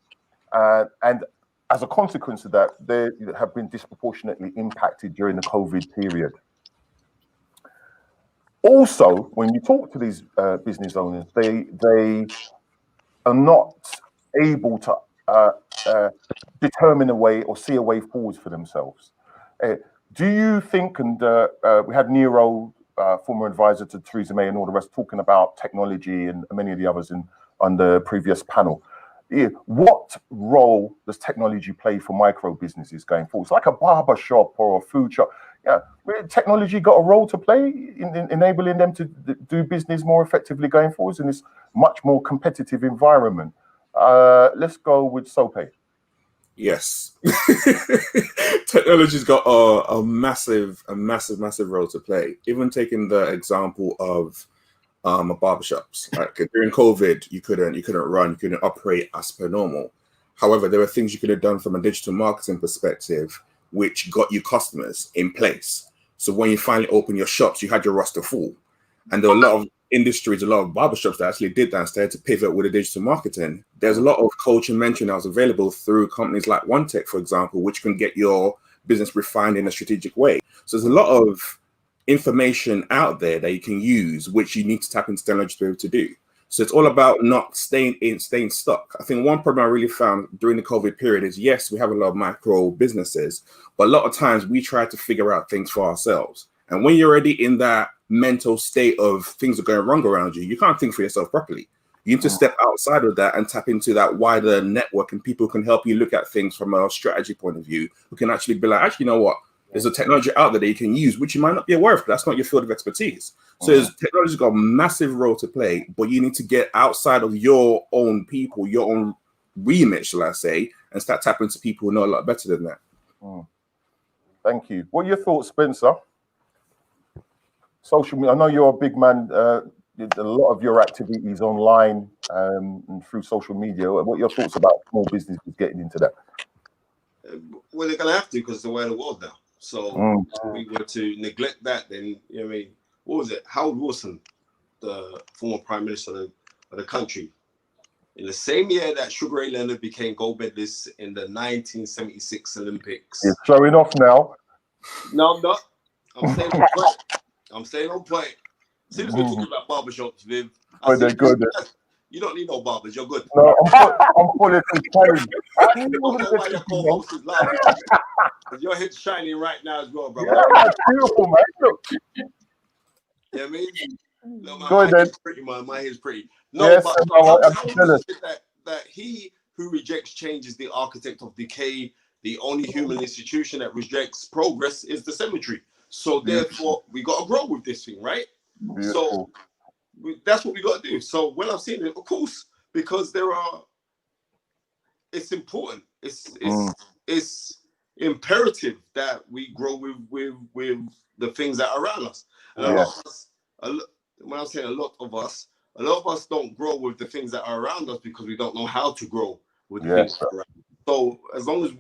and as a consequence of that, they have been disproportionately impacted during the COVID period. Also, when you talk to these business owners, they are not able to determine a way or see a way forward for themselves. Do you think, and we had Nero, former advisor to Theresa May and all the rest, talking about technology and many of the others on the previous panel. What role does technology play for micro businesses going forward? It's like a barber shop or a food shop. Technology got a role to play in enabling them to do business more effectively going forwards in this much more competitive environment. Let's go with Sope. Yes, technology's got a massive role to play. Even taking the example of barbershops, like during COVID, you couldn't run, you couldn't operate as per normal. However, there were things you could have done from a digital marketing perspective, which got you customers in place. So when you finally opened your shops, you had your roster full, and there were a lot of industries, a lot of barbershops that actually did that and started to pivot with the digital marketing. There's a lot of coaching mentoring that was available through companies like OneTech, for example, which can get your business refined in a strategic way. So there's a lot of information out there that you can use, which you need to tap into technology to be able to do. So it's all about not staying stuck. I think one problem I really found during the COVID period is, yes, we have a lot of micro businesses, but a lot of times we try to figure out things for ourselves. And when you're already in that mental state of things are going wrong around you, you can't think for yourself properly. You need to step outside of that and tap into that wider network, and people can help you look at things from a strategy point of view, who can actually be like, actually, you know what? There's a technology out there that you can use, which you might not be aware of, but that's not your field of expertise. So technology's got a massive role to play, but you need to get outside of your own people, your own remit, shall I say, and start tapping into people who know a lot better than that. Thank you. What are your thoughts, Spencer? Social media. I know you're a big man. A lot of your activities online and through social media. What are your thoughts about small businesses getting into that? Well, they're gonna have to, because it's the way of the world now. So if we were to neglect that, then you know what I mean, what was it? Howard Wilson, the former prime minister of the country, in the same year that Sugar Ray Leonard became gold medalist in the 1976 Olympics. You're showing off now. No, I'm not. I'm staying on point. I'm staying on point. Since we're talking about barbershops, Viv, They're good. You don't need no barbers. You're good. No, I'm politically challenged. I don't know why your co-host is laughing. Your head's shining right now as well, bro. Yeah, that's beautiful, man. Look. Yeah, I mean, no, Go ahead, then. pretty, man. My hair's pretty. No, Yes, but I'm jealous. that he who rejects change is the architect of decay. The only human institution that rejects progress is the cemetery. So therefore, we got to grow with this thing, right? Beautiful. So that's what we got to do. So when I'm seeing it, of course, because it's important. It's imperative that we grow with the things that are around us. And a lot of us, when I'm saying a lot of us don't grow with the things that are around us because we don't know how to grow with the things that are around us. So as long as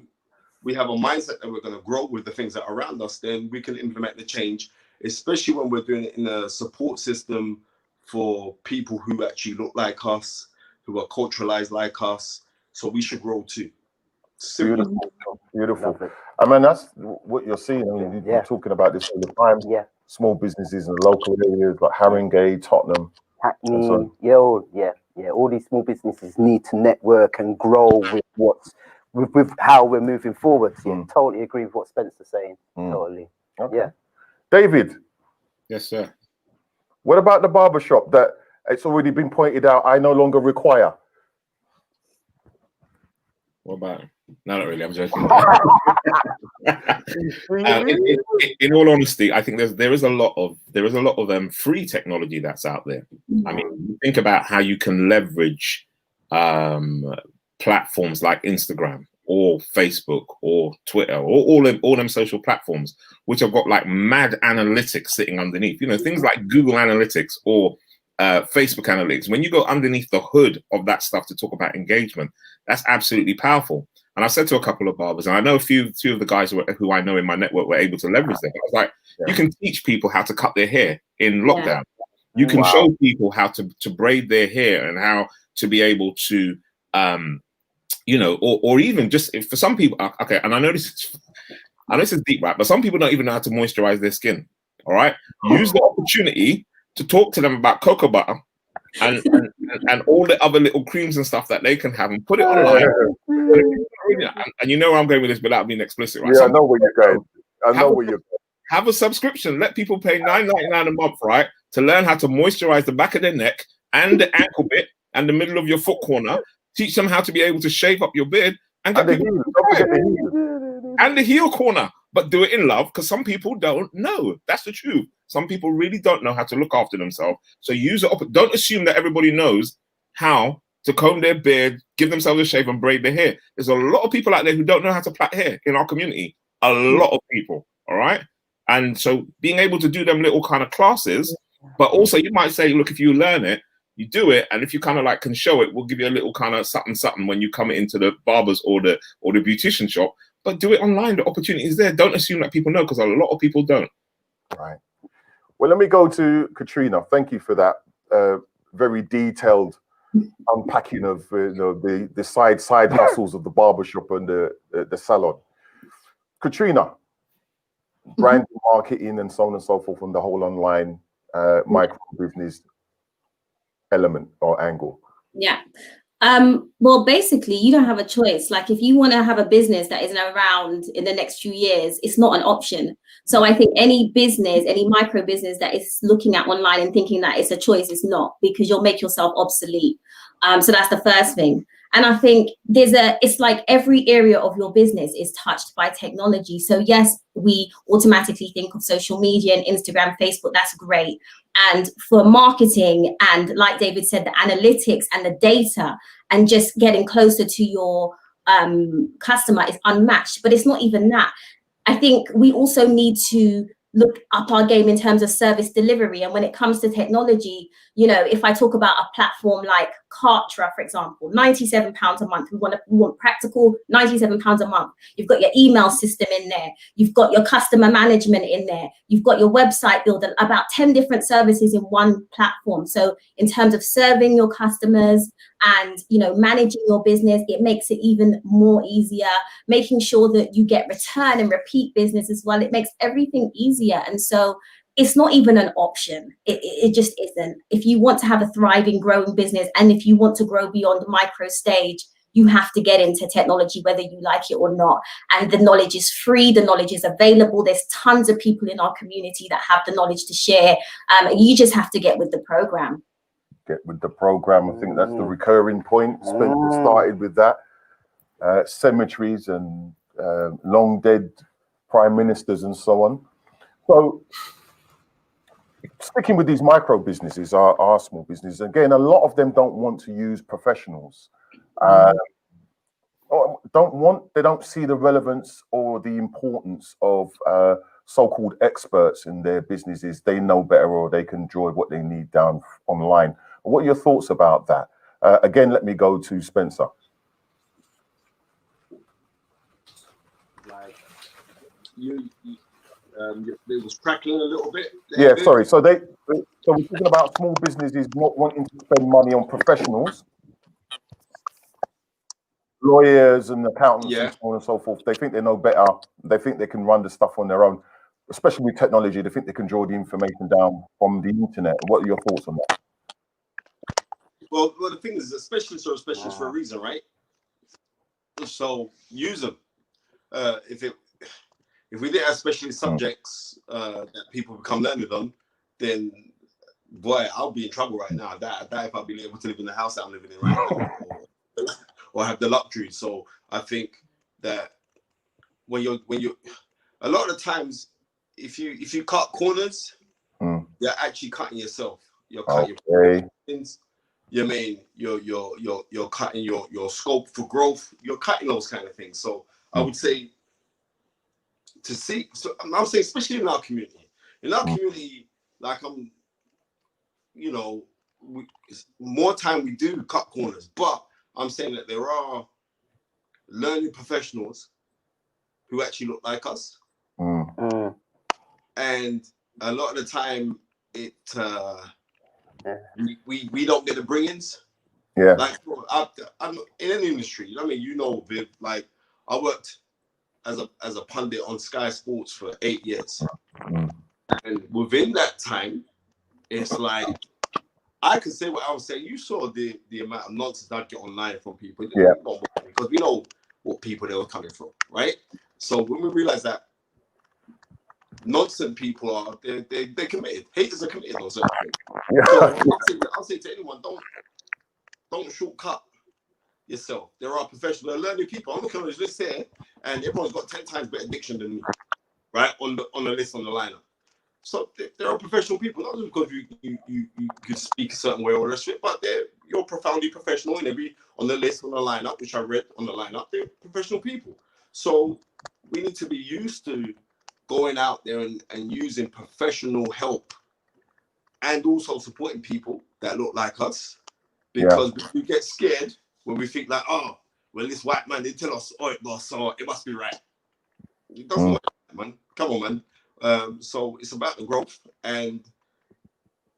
we have a mindset that we're going to grow with the things that are around us, then we can implement the change, especially when we're doing it in a support system for people who actually look like us, who are culturalized like us. So we should grow too. Simple. Beautiful. I mean, that's what you're seeing. I mean, you're talking about this all the time. Yeah. Small businesses in local areas like Haringey, Tottenham. Hackney, all these small businesses need to network and grow with how we're moving forward. Yeah, totally agree with what Spencer's saying. Totally. Okay. Yeah. David. Yes, sir. What about the barbershop that it's already been pointed out I no longer require? What about it? No, not really. I'm joking. In all honesty, I think there is a lot of free technology that's out there. I mean, think about how you can leverage platforms like Instagram or Facebook or Twitter or all them social platforms, which have got like mad analytics sitting underneath. You know, things like Google Analytics or Facebook Analytics. When you go underneath the hood of that stuff to talk about engagement, that's absolutely powerful. And I said to a couple of barbers, and I know a few of the guys who I know in my network were able to leverage them. I was like, you can teach people how to cut their hair in lockdown. You can show people how to braid their hair and how to be able to, you know, or even just for some people. Okay, and I know this is deep, right? But some people don't even know how to moisturize their skin. All right, use the opportunity to talk to them about cocoa butter and all the other little creams and stuff that they can have and put it online. And you know where I'm going with this without being explicit, right? Yeah, I know where you're going. I know where you're going. Have a subscription. Let people pay $9.99 a month, right, to learn how to moisturize the back of their neck and the ankle bit and the middle of your foot corner. Teach them how to be able to shave up your beard and get people and the heel corner. But do it in love, because some people don't know. That's the truth. Some people really don't know how to look after themselves. So use it up. Don't assume that everybody knows how to comb their beard, give themselves a shave, and braid their hair. There's a lot of people out there who don't know how to plait hair in our community. A lot of people. All right. And so being able to do them little kind of classes, but also you might say, look, if you learn it, you do it, and if you kind of like can show it, we'll give you a little kind of something when you come into the barber's or the beautician shop. But do it online. The opportunity is there. Don't assume that people know, because a lot of people don't. Right. Well, let me go to Katrina. Thank you for that very detailed unpacking of the side hustles of the barbershop and the salon. Katrina, brand marketing and so on and so forth, and the whole online micro business element or angle. Yeah. Well, basically, you don't have a choice. Like, if you want to have a business that isn't around in the next few years, it's not an option. So I think any business, any micro business that is looking at online and thinking that it's a choice, is not, because you'll make yourself obsolete. So that's the first thing. And I think it's like every area of your business is touched by technology. So yes, we automatically think of social media and Instagram, Facebook. That's great. And for marketing, and like David said, the analytics and the data, and just getting closer to your customer is unmatched. But it's not even that. I think we also need to look up our game in terms of service delivery. And when it comes to technology, you know, if I talk about a platform like Kartra, for example, £97 a month, we want practical, £97 a month. You've got your email system in there. You've got your customer management in there. You've got your website builder, about 10 different services in one platform. So in terms of serving your customers and, you know, managing your business, it makes it even more easier, making sure that you get return and repeat business as well. It makes everything easier. And so it's not even an option. It just isn't. If you want to have a thriving, growing business, and if you want to grow beyond micro stage, you have to get into technology, whether you like it or not. And the knowledge is free. The knowledge is available. There's tons of people in our community that have the knowledge to share. You just have to get with the program. Get with the program. I think that's the recurring point. Spencer started with that. Cemeteries and long dead prime ministers and so on. So sticking with these micro businesses, our small businesses, again, a lot of them don't want to use professionals. They don't see the relevance or the importance of so-called experts in their businesses. They know better, or they can draw what they need down online. What are your thoughts about that? Again, let me go to Spencer. Like it was crackling a little bit. Yeah, sorry. So we're talking about small businesses not wanting to spend money on professionals, lawyers and accountants and so on and so forth. They think they know better. They think they can run the stuff on their own, especially with technology. They think they can draw the information down from the internet. What are your thoughts on that? Well, the thing is, specialists are specialists for a reason, right? So use them. If we didn't have specialist subjects that people become learned on, then boy, I'll be in trouble right now. That if I've been able to live in the house that I'm living in right now, or have the luxury. So I think that when you a lot of the times, if you cut corners, you're actually cutting yourself. You're cutting your things. You're cutting your scope for growth. You're cutting those kind of things. So I would say to see. So I'm saying, especially in our community. In our community, like more time we do cut corners, but I'm saying that there are learning professionals who actually look like us, and a lot of the time we don't get the bring-ins. Yeah. Like I'm in any industry, you know what I mean? You know, Viv, like I worked as a pundit on Sky Sports for 8 years, and within that time, it's like I could say what I was saying. You saw the amount of nonsense I'd get online from people. Yeah. Because we know what people they were coming from, right? So when we realize that nonsense people are, they're committed. Haters are committed on certain things. Yeah. So I'll say to anyone, don't shortcut yourself. There are professional learning people. I'm looking at this list here, and everyone's got 10 times better diction than me, right? On the list, on the lineup. So there are professional people, not just because you could speak a certain way or the rest of it, but you're profoundly professional, and every on the list, on the lineup, which I read on the lineup, they're professional people. So we need to be used to going out there and using professional help, and also supporting people that look like us, because we get scared when we think like, oh, well, this white man didn't tell us, oh, it must be right. It doesn't work, man. Come on, man. So it's about the growth, and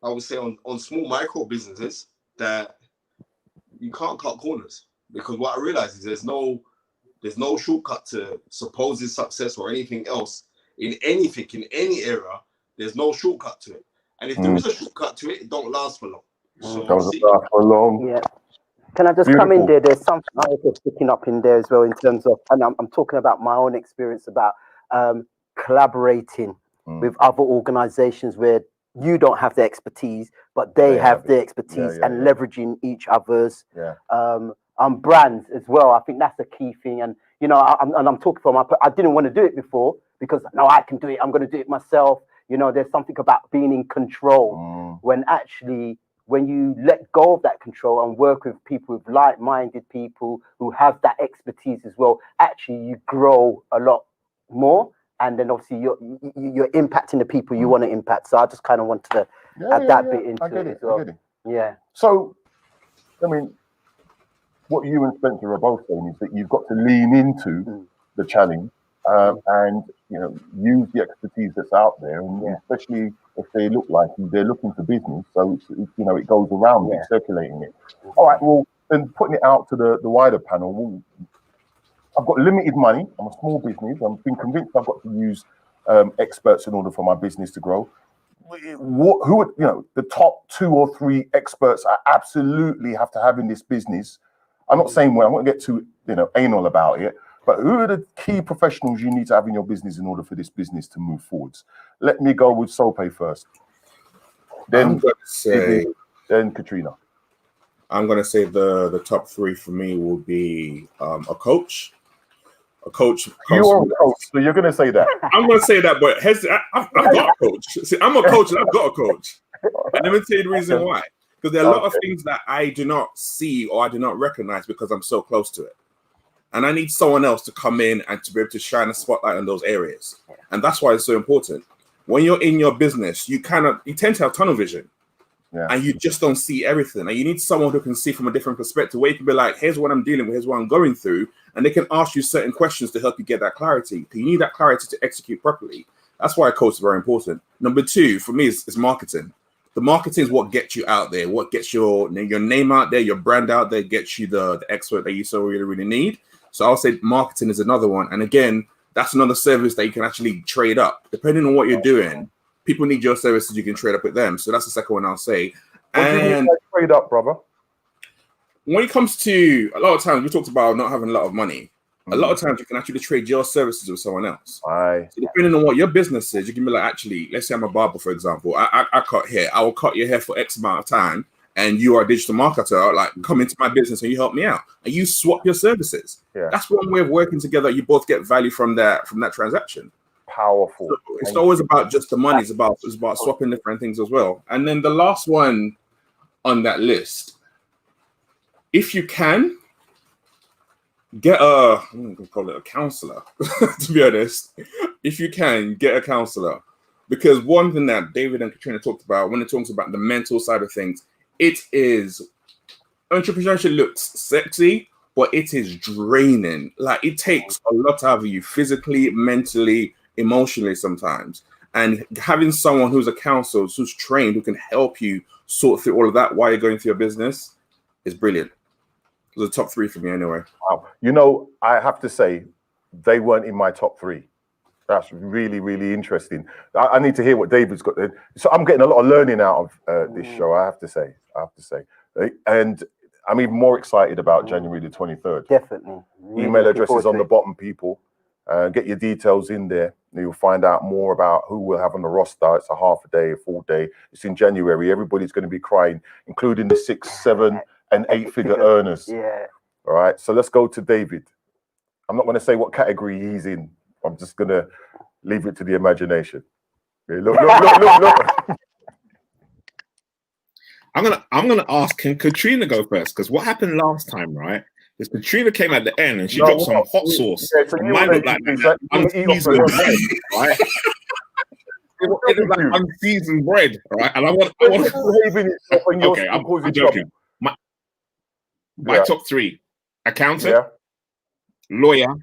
I would say on small micro businesses that you can't cut corners, because what I realize is there's no shortcut to supposed success or anything else in anything, in any era. There's no shortcut to it, and if there is a shortcut to it, it don't last for long. So doesn't last for long. Yeah. Can I just come in there? There's something I was picking up in there as well in terms of, and I'm talking about my own experience about collaborating with other organizations where you don't have the expertise, but they have the expertise, and leveraging each other's brands as well. I think that's a key thing. And I'm talking from I didn't want to do it before because no, I can do it. I'm going to do it myself. There's something about being in control when actually when you let go of that control and work with people, with like-minded people who have that expertise as well, actually you grow a lot more. And then obviously you're impacting the people you want to impact. So I just kind of wanted to add that bit into it as well. Yeah. So, I mean, what you and Spencer are both saying is that you've got to lean into the challenge and, you know, use the expertise that's out there, and especially if they look like you, they're looking for business. So, it's, you know, it goes around it, circulating it. All right, well, then putting it out to the wider panel, I've got limited money. I'm a small business. I've been convinced I've got to use experts in order for my business to grow. Who are, you know, the top 2 or 3 experts I absolutely have to have in this business? I'm not saying I'm going to get too, you know, anal about it, but who are the key professionals you need to have in your business in order for this business to move forwards? Let me go with Sope first. Then then Katrina. I'm going to say the top 3 for me will be a coach. A coach. You are a coach, so you're going to say that. I'm going to say that, but I've got a coach. See, I'm a coach and I've got a coach. And let me tell you the reason why. Because there are a lot of things that I do not see or I do not recognize because I'm so close to it. And I need someone else to come in and to be able to shine a spotlight on those areas. And that's why it's so important. When you're in your business, you tend to have tunnel vision. And you just don't see everything. And you need someone who can see from a different perspective, where you can be like, here's what I'm dealing with, here's what I'm going through. And they can ask you certain questions to help you get that clarity. You need that clarity to execute properly. That's why a coach is very important. Number 2, for me, is marketing. The marketing is what gets you out there, what gets your name out there, your brand out there, gets you the expert that you so really, really need. So I'll say marketing is another one. And again, that's another service that you can actually trade up. Depending on what you're doing, people need your services, you can trade up with them. So that's the second one I'll say. What do you mean by trade up, brother? When it comes to, a lot of times, we talked about not having a lot of money. A lot of times you can actually trade your services with someone else. So depending on what your business is, you can be like, actually, let's say I'm a barber, for example. I cut hair. I will cut your hair for X amount of time. And you are a digital marketer, like, come into my business and you help me out. And you swap your services. That's one way of working together. You both get value from that transaction. Powerful. So it's always about just the money. It's about swapping different things as well. And then the last one on that list, if you can, get I'm gonna call it a counselor, to be honest. If you can, get a counselor. Because one thing that David and Katrina talked about, when it talks about the mental side of things, it is, entrepreneurship looks sexy, but it is draining. Like, it takes a lot out of you physically, mentally, emotionally sometimes. And having someone who's a counselor, who's trained, who can help you sort through all of that while you're going through your business is brilliant. Those are the top 3 for me anyway. Wow. You know, I have to say, they weren't in my top 3. That's really, really interesting. I need to hear what David's got there. So I'm getting a lot of learning out of this show, I have to say. And I'm even more excited about January the 23rd. Definitely. Really Email addresses on the bottom, people. Get your details in there. You'll find out more about who we'll have on the roster. It's a half a day, a full day. It's in January. Everybody's going to be crying, including the 6, 7, and 8-figure earners. Yeah. All right. So let's go to David. I'm not going to say what category he's in. I'm just going to leave it to the imagination. Okay, look. I'm gonna ask, can Katrina go first? Because what happened last time, right? Is Katrina came at the end and she dropped some hot sauce. Yeah, so mine looked like unseasoned bread, right? It looked like unseasoned bread, right? And I want okay, I'm joking. My top 3: accountant, lawyer,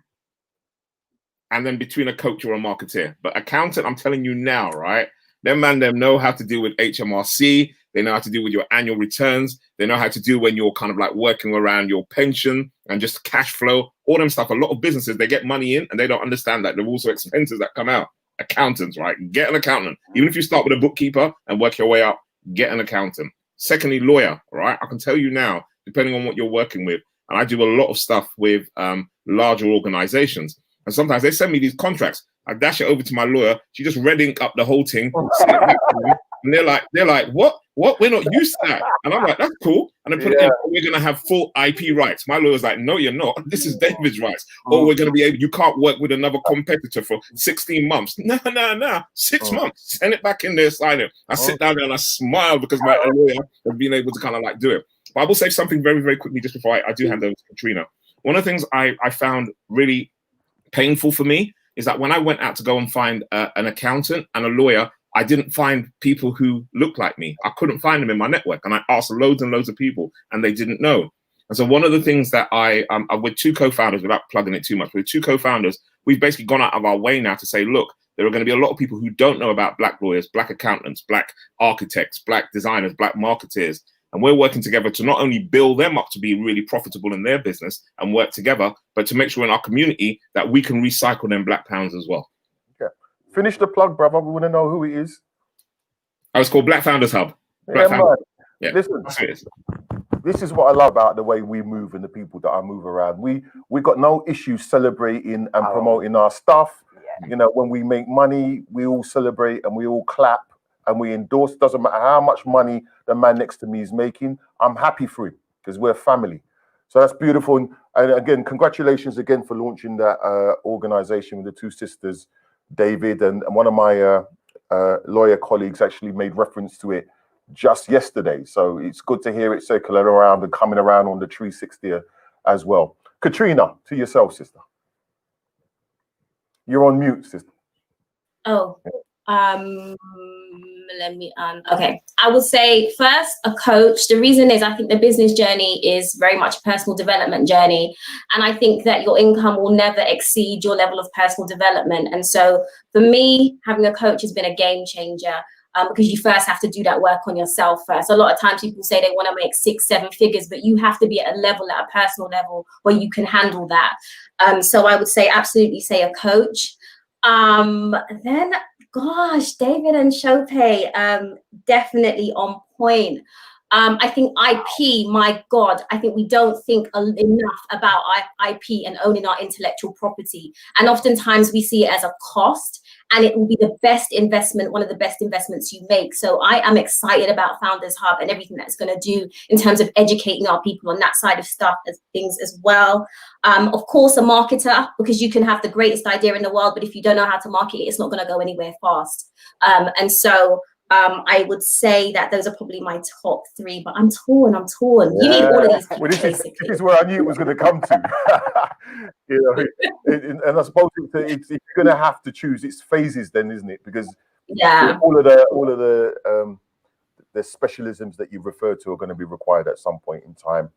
and then between a coach or a marketeer. But accountant, I'm telling you now, right? Them know how to deal with HMRC. They know how to deal with your annual returns. They know how to do when you're kind of like working around your pension and just cash flow, all them stuff. A lot of businesses, they get money in and they don't understand that there are also expenses that come out. Accountants, right? Get an accountant. Even if you start with a bookkeeper and work your way up, get an accountant. Secondly, lawyer, right? I can tell you now, depending on what you're working with, and I do a lot of stuff with larger organizations. And sometimes they send me these contracts. I dash it over to my lawyer. She just red ink up the whole thing. And they're like, what? We're not used to that. And I'm like, that's cool. And I put it in, we're gonna have full IP rights. My lawyer's like, no, you're not. This is David's rights. Or we're gonna be able, you can't work with another competitor for 16 months. No. 6 months. Send it back in there, sign it. I sit down there and I smile because my lawyer has been able to kind of like do it. But I will say something very, very quickly just before I do hand over to Katrina. One of the things I found really painful for me is that when I went out to go and find an accountant and a lawyer, I didn't find people who looked like me. I couldn't find them in my network. And I asked loads and loads of people and they didn't know. And so one of the things that I'm with two co-founders, without plugging it too much, with two co-founders, we've basically gone out of our way now to say, look, there are going to be a lot of people who don't know about Black lawyers, Black accountants, Black architects, Black designers, Black marketeers. And we're working together to not only build them up to be really profitable in their business and work together, but to make sure in our community that we can recycle them Black pounds as well. Yeah. Finish the plug, brother. We want to know who it is. Oh, it's called Black Founders Hub. Yeah. Listen, this is what I love about the way we move and the people that I move around. We got no issues celebrating and promoting our stuff. Yeah. You know, when we make money, we all celebrate and we all clap and we endorse. Doesn't matter how much money the man next to me is making. I'm happy for him because we're family. So that's beautiful. And again, congratulations again for launching that organization with the two sisters, David, and one of my lawyer colleagues actually made reference to it just yesterday. So it's good to hear it circling around and coming around on the 360 as well. Katrina, to yourself, sister. You're on mute, sister. Oh, let me, okay. I would say first, a coach. The reason is I think the business journey is very much a personal development journey. And I think that your income will never exceed your level of personal development. And so for me, having a coach has been a game changer because you first have to do that work on yourself first. A lot of times people say they want to make 6-7 figures, but you have to be at a personal level where you can handle that. So I would say absolutely say a coach. Then, gosh, David and Chope, definitely on point. I think IP, my God, I think we don't think enough about IP and owning our intellectual property. And oftentimes we see it as a cost, and it will be the best investment, one of the best investments you make. So I am excited about Founders Hub and everything that's going to do in terms of educating our people on that side of things as well. Of course, a marketer, because you can have the greatest idea in the world, but if you don't know how to market it, it's not going to go anywhere fast. And so I would say that those are probably my top 3, but I'm torn. You need all of these people, this is where I knew it was going to come to. You know, and I suppose it's going to have to choose its phases then, isn't it? Because all of the specialisms that you've referred to are going to be required at some point in time.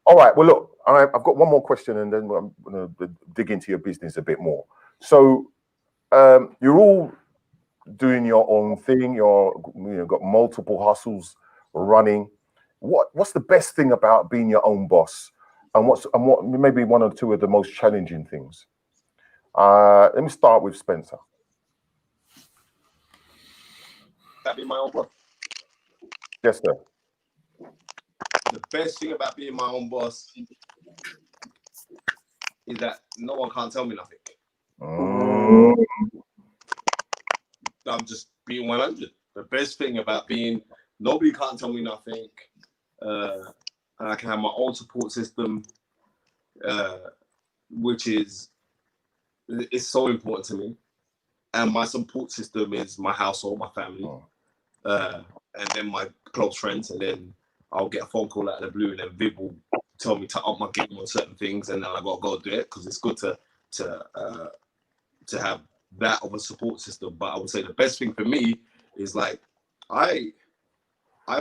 All right. Well, look, I've got one more question, and then I'm going to dig into your business a bit more. So you're all doing your own thing. You've got multiple hustles running. What's the best thing about being your own boss, and what maybe one or two of the most challenging things? Let me start with Spencer. That be my own boss. Yes, sir. The best thing about being my own boss is that no one can't tell me nothing. I'm just being 100. The best thing about being nobody can't tell me nothing. And I can have my own support system, which is so important to me. And my support system is my household, my family, and then my close friends. And then I'll get a phone call out of the blue, and then Viv will tell me to up my game on certain things, and then I gotta go do it because it's good to have that of a support system. But I would say the best thing for me is like I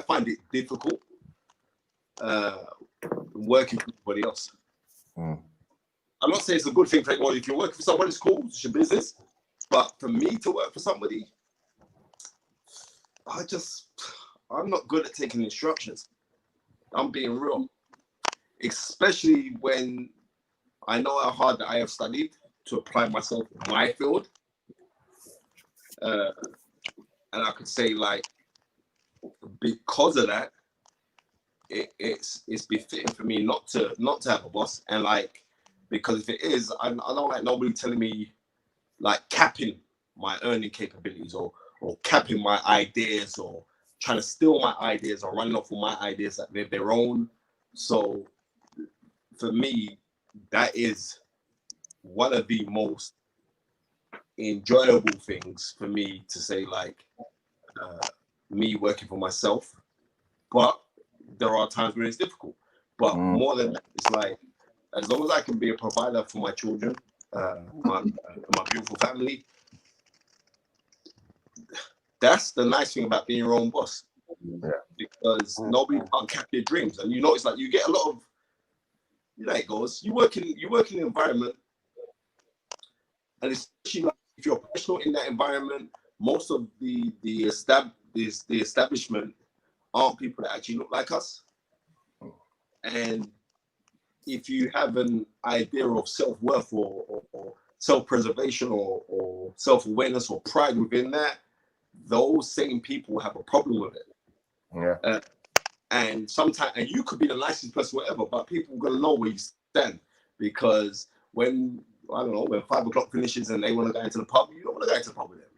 find it difficult working for everybody else. I'm not saying it's a good thing for anyone. If you're working for someone, it's cool, it's your business. But for me to work for somebody, I'm not good at taking instructions. I'm being real. Especially when I know how hard I have studied to apply myself in my field. And I could say, like, because of that, it's befitting for me not to have a boss. And like, because if it is, I don't like nobody telling me, like, capping my earning capabilities or capping my ideas or trying to steal my ideas or running off with my ideas that they're their own. So for me, that is one of the most enjoyable things for me to say, like, me working for myself. But there are times when it's difficult. But more than that, it's like, as long as I can be a provider for my children, my beautiful family, that's the nice thing about being your own boss. Yeah. Because nobody can't cap your dreams. And you know, it's like you get a lot of, you know, it goes. You work in an environment, and especially like if you're professional in that environment, most of the establishment aren't people that actually look like us. And if you have an idea of self-worth or self-preservation or self-awareness or pride within that, those same people have a problem with it. Yeah. And sometimes, and you could be the nicest person, whatever, but people are gonna know where you stand, because when, I don't know, when 5 o'clock finishes and they want to go into the pub, you don't want to go into the pub with them.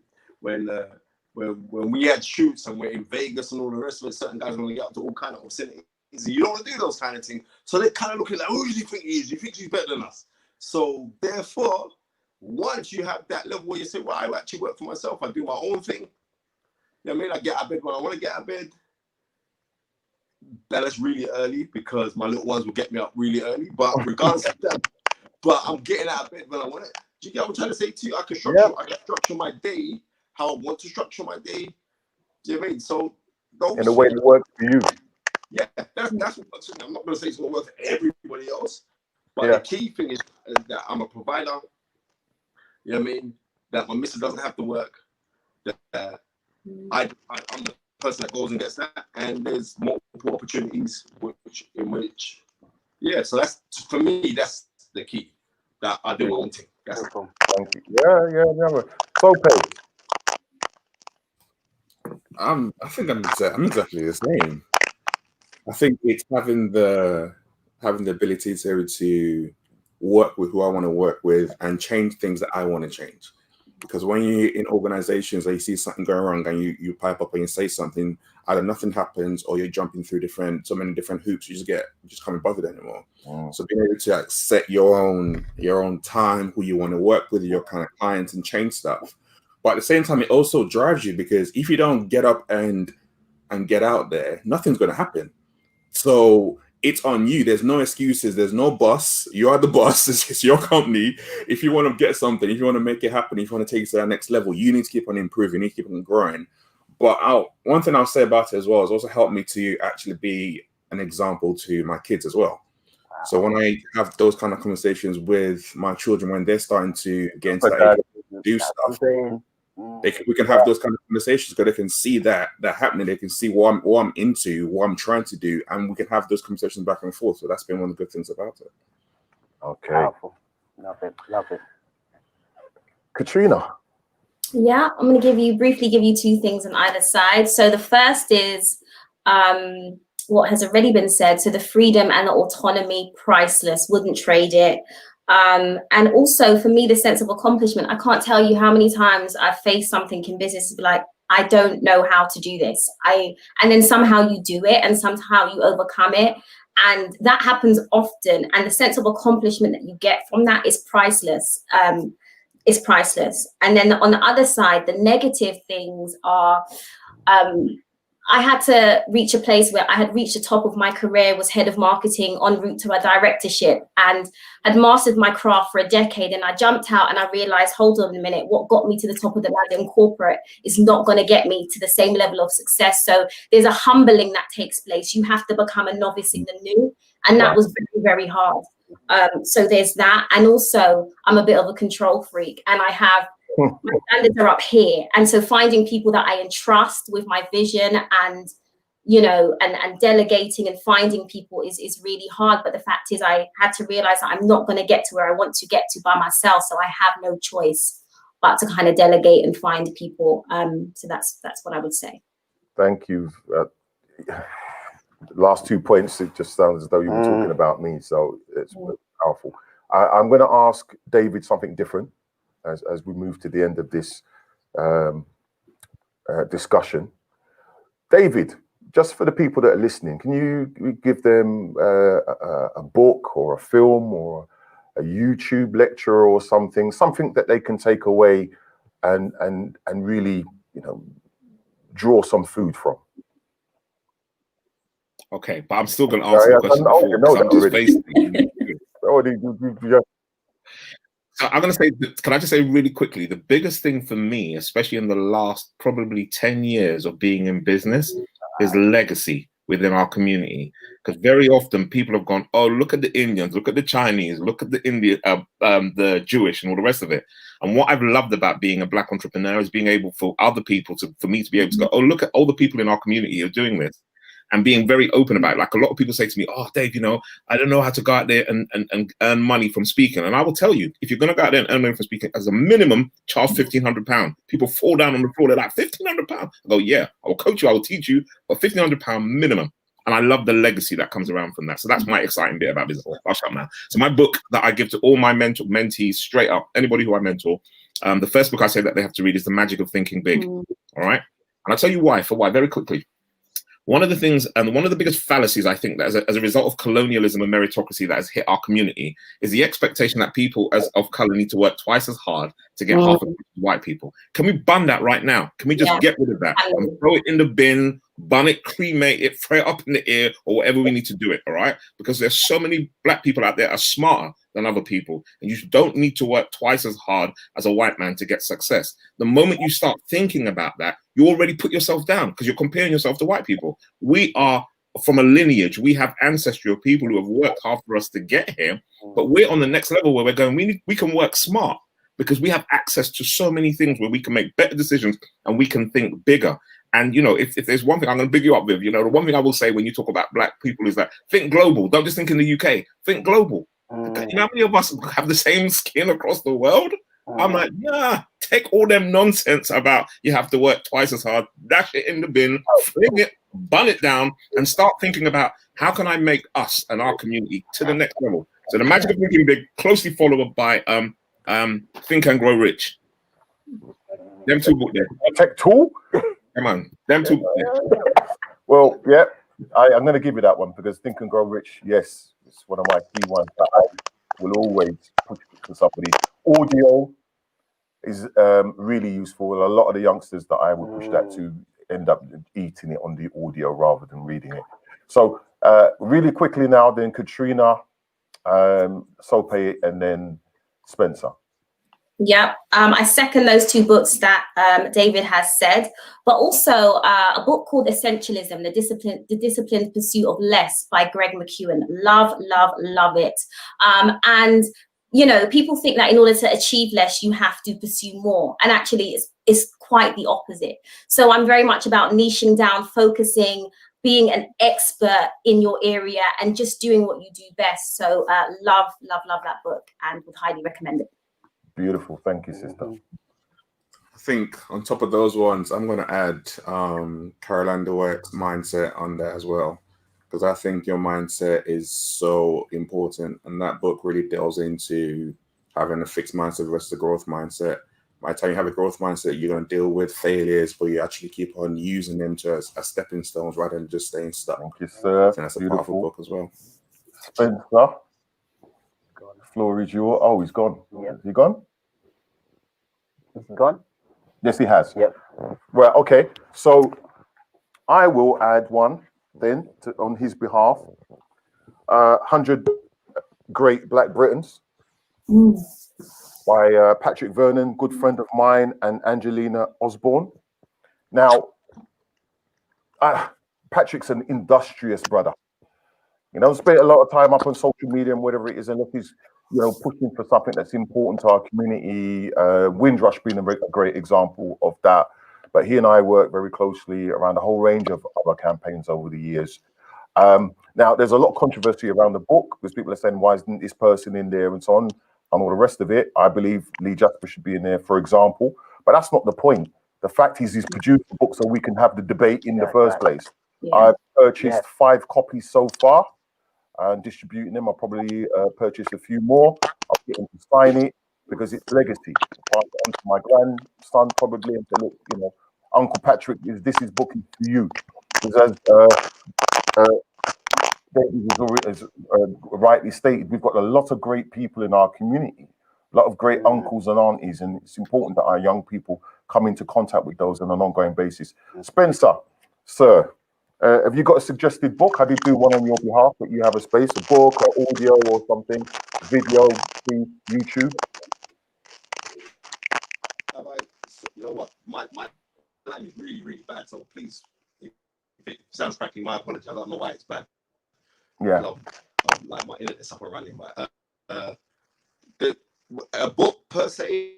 When we had shoots and we're in Vegas and all the rest of it, certain guys want to get up to all kind of obscenities. You don't want to do those kind of things. So they're kind of looking like, who does he think he is? He thinks he's better than us. So therefore, once you have that level where you say, well, I actually work for myself, I do my own thing. You know what I mean? I get out of bed when I want to get out of bed. That's really early because my little ones will get me up really early. But regardless of that, but I'm getting out of bed when I want it. Do you get what I'm trying to say to you? I can structure my day how I want to structure my day. Do you know what I mean? So in a way that works for you. Yeah, that's what works for me. I'm not going to say it's going to work for everybody else, but the key thing is that I'm a provider. You know what I mean? That my missus doesn't have to work. That I'm the person that goes and gets that, and there's multiple opportunities in which, yeah. So that's, for me, that's the key. That I do my own thing. That's it. Thank you. Yeah. So, I think I'm exactly the same. I think it's having the ability to work with who I want to work with and change things that I want to change. Because when you're in organizations and you see something going wrong and you pipe up and you say something, either nothing happens or you're jumping through so many different hoops, you just can't be bothered anymore. So being able to set your own time, who you want to work with, your kind of clients, and change stuff. But at the same time, it also drives you, because if you don't get up and get out there, nothing's going to happen. So it's on you. There's no excuses. There's no boss. You are the boss. It's your company. If you want to get something, if you want to make it happen, if you want to take it to that next level, you need to keep on improving. You need to keep on growing. But one thing I'll say about it as well is also helped me to actually be an example to my kids as well. So when I have those kind of conversations with my children, when they're starting to get into that age to do stuff, we can have those kind of conversations because they can see that happening. They can see what I'm into, what I'm trying to do, and we can have those conversations back and forth. So that's been one of the good things about it. Okay. Powerful. Love it. Katrina. Yeah, I'm going to briefly give you 2 things on either side. So the first is what has already been said. So the freedom and the autonomy, priceless, wouldn't trade it. And also for me, the sense of accomplishment. I can't tell you how many times I've faced something in business, like, I don't know how to do this. And then somehow you do it and somehow you overcome it. And that happens often. And the sense of accomplishment that you get from that is priceless. And then on the other side, the negative things are, I had to reach a place where I had reached the top of my career, was head of marketing en route to a directorship, and had mastered my craft for a decade. And I jumped out and I realized, hold on a minute, what got me to the top of the ladder in corporate is not going to get me to the same level of success. So there's a humbling that takes place. You have to become a novice in the new. And that was very, very hard. So there's that. And also I'm a bit of a control freak, and I have, my standards are up here. And so finding people that I entrust with my vision and, and delegating and finding people is really hard. But the fact is, I had to realize that I'm not going to get to where I want to get to by myself. So I have no choice but to kind of delegate and find people. So that's what I would say. Thank you. Last 2 points, it just sounds as though you were talking about me. So it's powerful. I'm going to ask David something different as we move to the end of this discussion. David, just for the people that are listening, can you give them a book or a film or a YouTube lecture or something that they can take away and really, you know, draw some food from? Okay, but I'm still going to answer the question before, because I'm just basically. So I'm going to say, can I just say really quickly, the biggest thing for me, especially in the last probably 10 years of being in business, is legacy within our community. Because very often people have gone, oh, look at the Indians, look at the Chinese, look at the the Jewish and all the rest of it. And what I've loved about being a Black entrepreneur is being able for other people for me to be able to go, oh, look at all the people in our community who are doing this. And being very open about it. Like a lot of people say to me, oh, Dave, you know, I don't know how to go out there and earn money from speaking. And I will tell you, if you're going to go out there and earn money from speaking, as a minimum, charge £1,500. People fall down on the floor. They're like, £1,500? I go, yeah, I will coach you. I will teach you, but £1,500 minimum. And I love the legacy that comes around from that. So that's my exciting bit about business. I'll shut up now. So my book that I give to all my mentees, straight up, anybody who I mentor, the first book I say that they have to read is The Magic of Thinking Big. All right. And I'll tell you why, very quickly. One of the things, and one of the biggest fallacies, I think, that as a result of colonialism and meritocracy that has hit our community, is the expectation that people of color need to work twice as hard to get half as much as white people. Can we bun that right now? Can we just get rid of that and throw it in the bin, bun it, cremate it, throw it up in the air, or whatever we need to do it, all right? Because there's so many Black people out there are smarter than other people, and you don't need to work twice as hard as a white man to get success. The moment you start thinking about that, you already put yourself down because you're comparing yourself to white people. We are from a lineage, we have ancestry of people who have worked hard for us to get here, but we're on the next level where we're going, we can work smart because we have access to so many things where we can make better decisions and we can think bigger. And, you know, if there's one thing I'm going to big you up with, you know, the one thing I will say when you talk about Black people is that think global. Don't just think in the UK, think global. You know how many of us have the same skin across the world? I'm like, nah, take all them nonsense about you have to work twice as hard, dash it in the bin, fling it, bun it down, and start thinking about how can I make us and our community to the next level. So The Magic of Thinking Big, closely followed by Think and Grow Rich. Them two books there. Tech tool? Come on, them two books there. Well, yeah, I'm going to give you that one because Think and Grow Rich, yes, it's one of my key ones that I will always push to somebody. Audio is really useful. A lot of the youngsters that I would push that to end up eating it on the audio rather than reading it. So really quickly now, then Katrina, Sope, and then Spencer. Yeah, I second those two books that David has said, but also a book called Essentialism, The Disciplined Pursuit of Less by Greg McKeown. Love, love, love it. And, you know, people think that in order to achieve less, you have to pursue more. And actually, it's quite the opposite. So I'm very much about niching down, focusing, being an expert in your area and just doing what you do best. So love, love, love that book and would highly recommend it. Beautiful. Thank you, sister. I think on top of those ones, I'm going to add Caroline Dweck's mindset on there as well, because I think your mindset is so important. And that book really delves into having a fixed mindset versus a growth mindset. By the time you have a growth mindset, you don't deal with failures, but you actually keep on using them as stepping stones rather than just staying stuck. Thank you, sir. I think that's a powerful book as well. Spencer, the floor is yours. Oh, he's gone. Yeah. Is he gone? Is he gone? Yes, he has. Yep. Well, okay. So I will add one then on his behalf. 100 Great Black Britons by Patrick Vernon, good friend of mine, and Angelina Osborne. Now, Patrick's an industrious brother. You know, spent a lot of time up on social media and whatever it is, and look, he's, you know, pushing for something that's important to our community. Windrush being a great example of that. But he and I work very closely around a whole range of other campaigns over the years. Now, there's a lot of controversy around the book because people are saying, why isn't this person in there and so on, and all the rest of it. I believe Lee Jasper should be in there, for example. But that's not the point. The fact is he's produced the book so we can have the debate in the first place. Yeah. I've purchased 5 copies so far. And distributing them. I'll probably purchase a few more. I'll get them to sign it because it's legacy. I'll pass it on to my grandson probably and say, look, you know, Uncle Patrick, this is booking to you. Because as David has rightly stated, we've got a lot of great people in our community, a lot of great uncles and aunties, and it's important that our young people come into contact with those on an ongoing basis. Spencer, sir, have you got a suggested book? I did do one on your behalf, but you have a space, a book or audio or something, video, through YouTube. You know what? My line is really, really bad. So please, if it sounds cracky, my apologies. I don't know why it's bad. Yeah. Like my internet's up and running. But a book per se.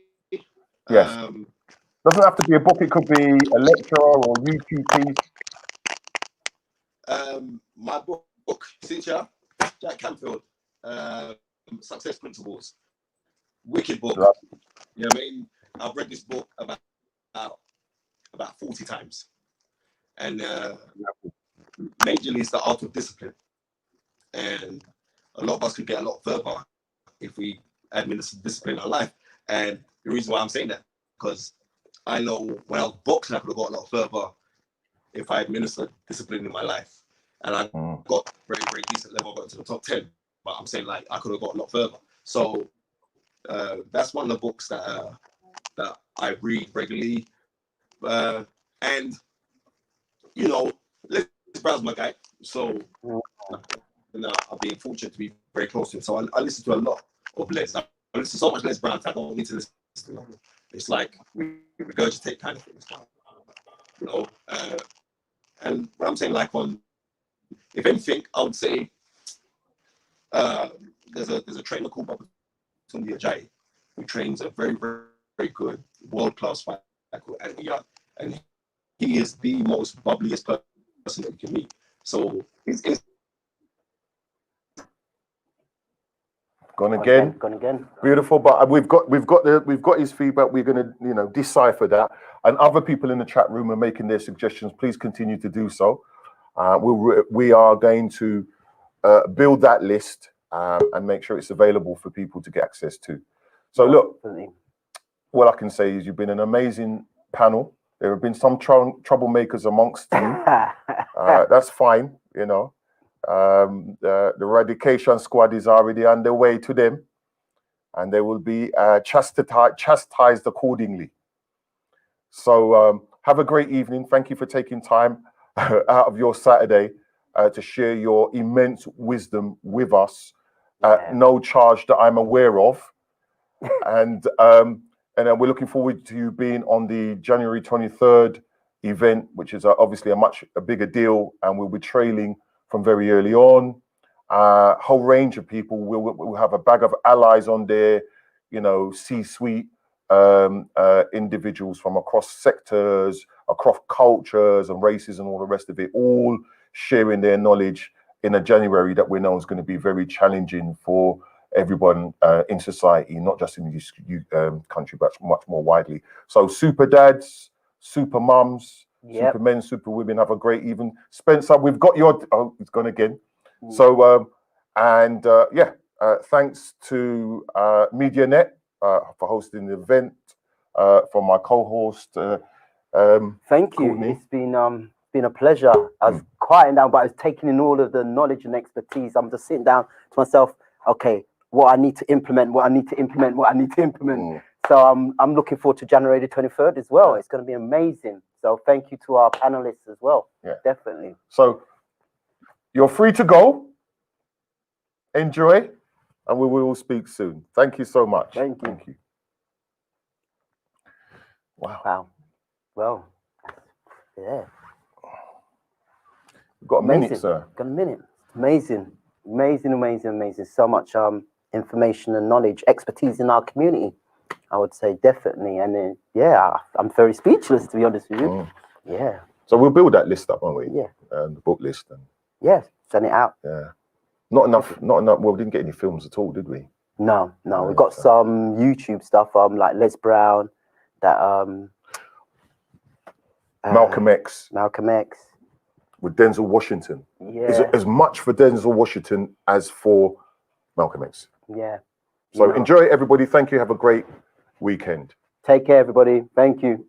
Yes. Doesn't have to be a book. It could be a lecture or YouTube piece. My book, teacher, Jack Canfield, Success Principles. Wicked book. Right. You know what I mean? I've read this book about 40 times. And majorly it's the art of discipline. And a lot of us could get a lot further if we administer discipline in our life. And the reason why I'm saying that, because I know when I was boxing, I could have got a lot further if I administered discipline in my life. And I got very, very decent level, I got to the top 10. But I'm saying like I could have got a lot further. So that's one of the books that I read regularly. And, you know, Les Brown's my guy. So I've been fortunate to be very close to him. So I listen to a lot of Les. I listen to so much Les Brown, I don't need to listen to him. It's like we regurgitate kind of things. You know, and what I'm saying, like if anything, I would say there's a trainer called Babatunde Ajayi who trains a very, very, very good world-class fighter called Andy Young. And he is the most bubbliest person that you can meet. So it's Gone again. Beautiful, but we've got his feedback. We're going to decipher that, and other people in the chat room are making their suggestions. Please continue to do so. We are going to build that list and make sure it's available for people to get access to. So look, what I can say is you've been an amazing panel. There have been some troublemakers amongst you. That's fine, you know. The eradication squad is already underway to them, and they will be chastised accordingly. So have a great evening. Thank you for taking time out of your Saturday to share your immense wisdom with us at no charge that I'm aware of. And we're looking forward to you being on the January 23rd event, which is obviously a bigger deal, and we'll be trailing from very early on. Whole range of people. We'll have a bag of allies on there, you know, C-suite individuals from across sectors, across cultures and races and all the rest of it, all sharing their knowledge in a January that we know is going to be very challenging for everyone in society, not just in this country, but much more widely. So super dads, super mums, super men, super women, have a great evening. Spencer, we've got your, it's gone again. So, thanks to MediaNet for hosting the event, from my co-host. Thank you. Courtney. It's been a pleasure. I was quieting down, but I was taking in all of the knowledge and expertise. I'm just sitting down to myself, okay, what I need to implement, what I need to implement. So I'm looking forward to January the 23rd as well. It's going to be amazing. So thank you to our panelists as well. Yeah, definitely. So you're free to go. Enjoy, and we will speak soon. Thank you so much. Thank you. Wow. Well, yeah. We've got a minute, sir. Got a minute. Amazing. So much information and knowledge, expertise in our community, I would say, definitely. And then, I'm very speechless, to be honest with you. Yeah. So we'll build that list up, won't we? Yeah. The book list. And send it out. Yeah. Not enough. Well, we didn't get any films at all, did we? No. We got some YouTube stuff, like Les Brown, that Malcolm X. With Denzel Washington. Yeah. As much for Denzel Washington as for Malcolm X. Yeah. So enjoy, everybody. Thank you. Have a great weekend. Take care, everybody. Thank you.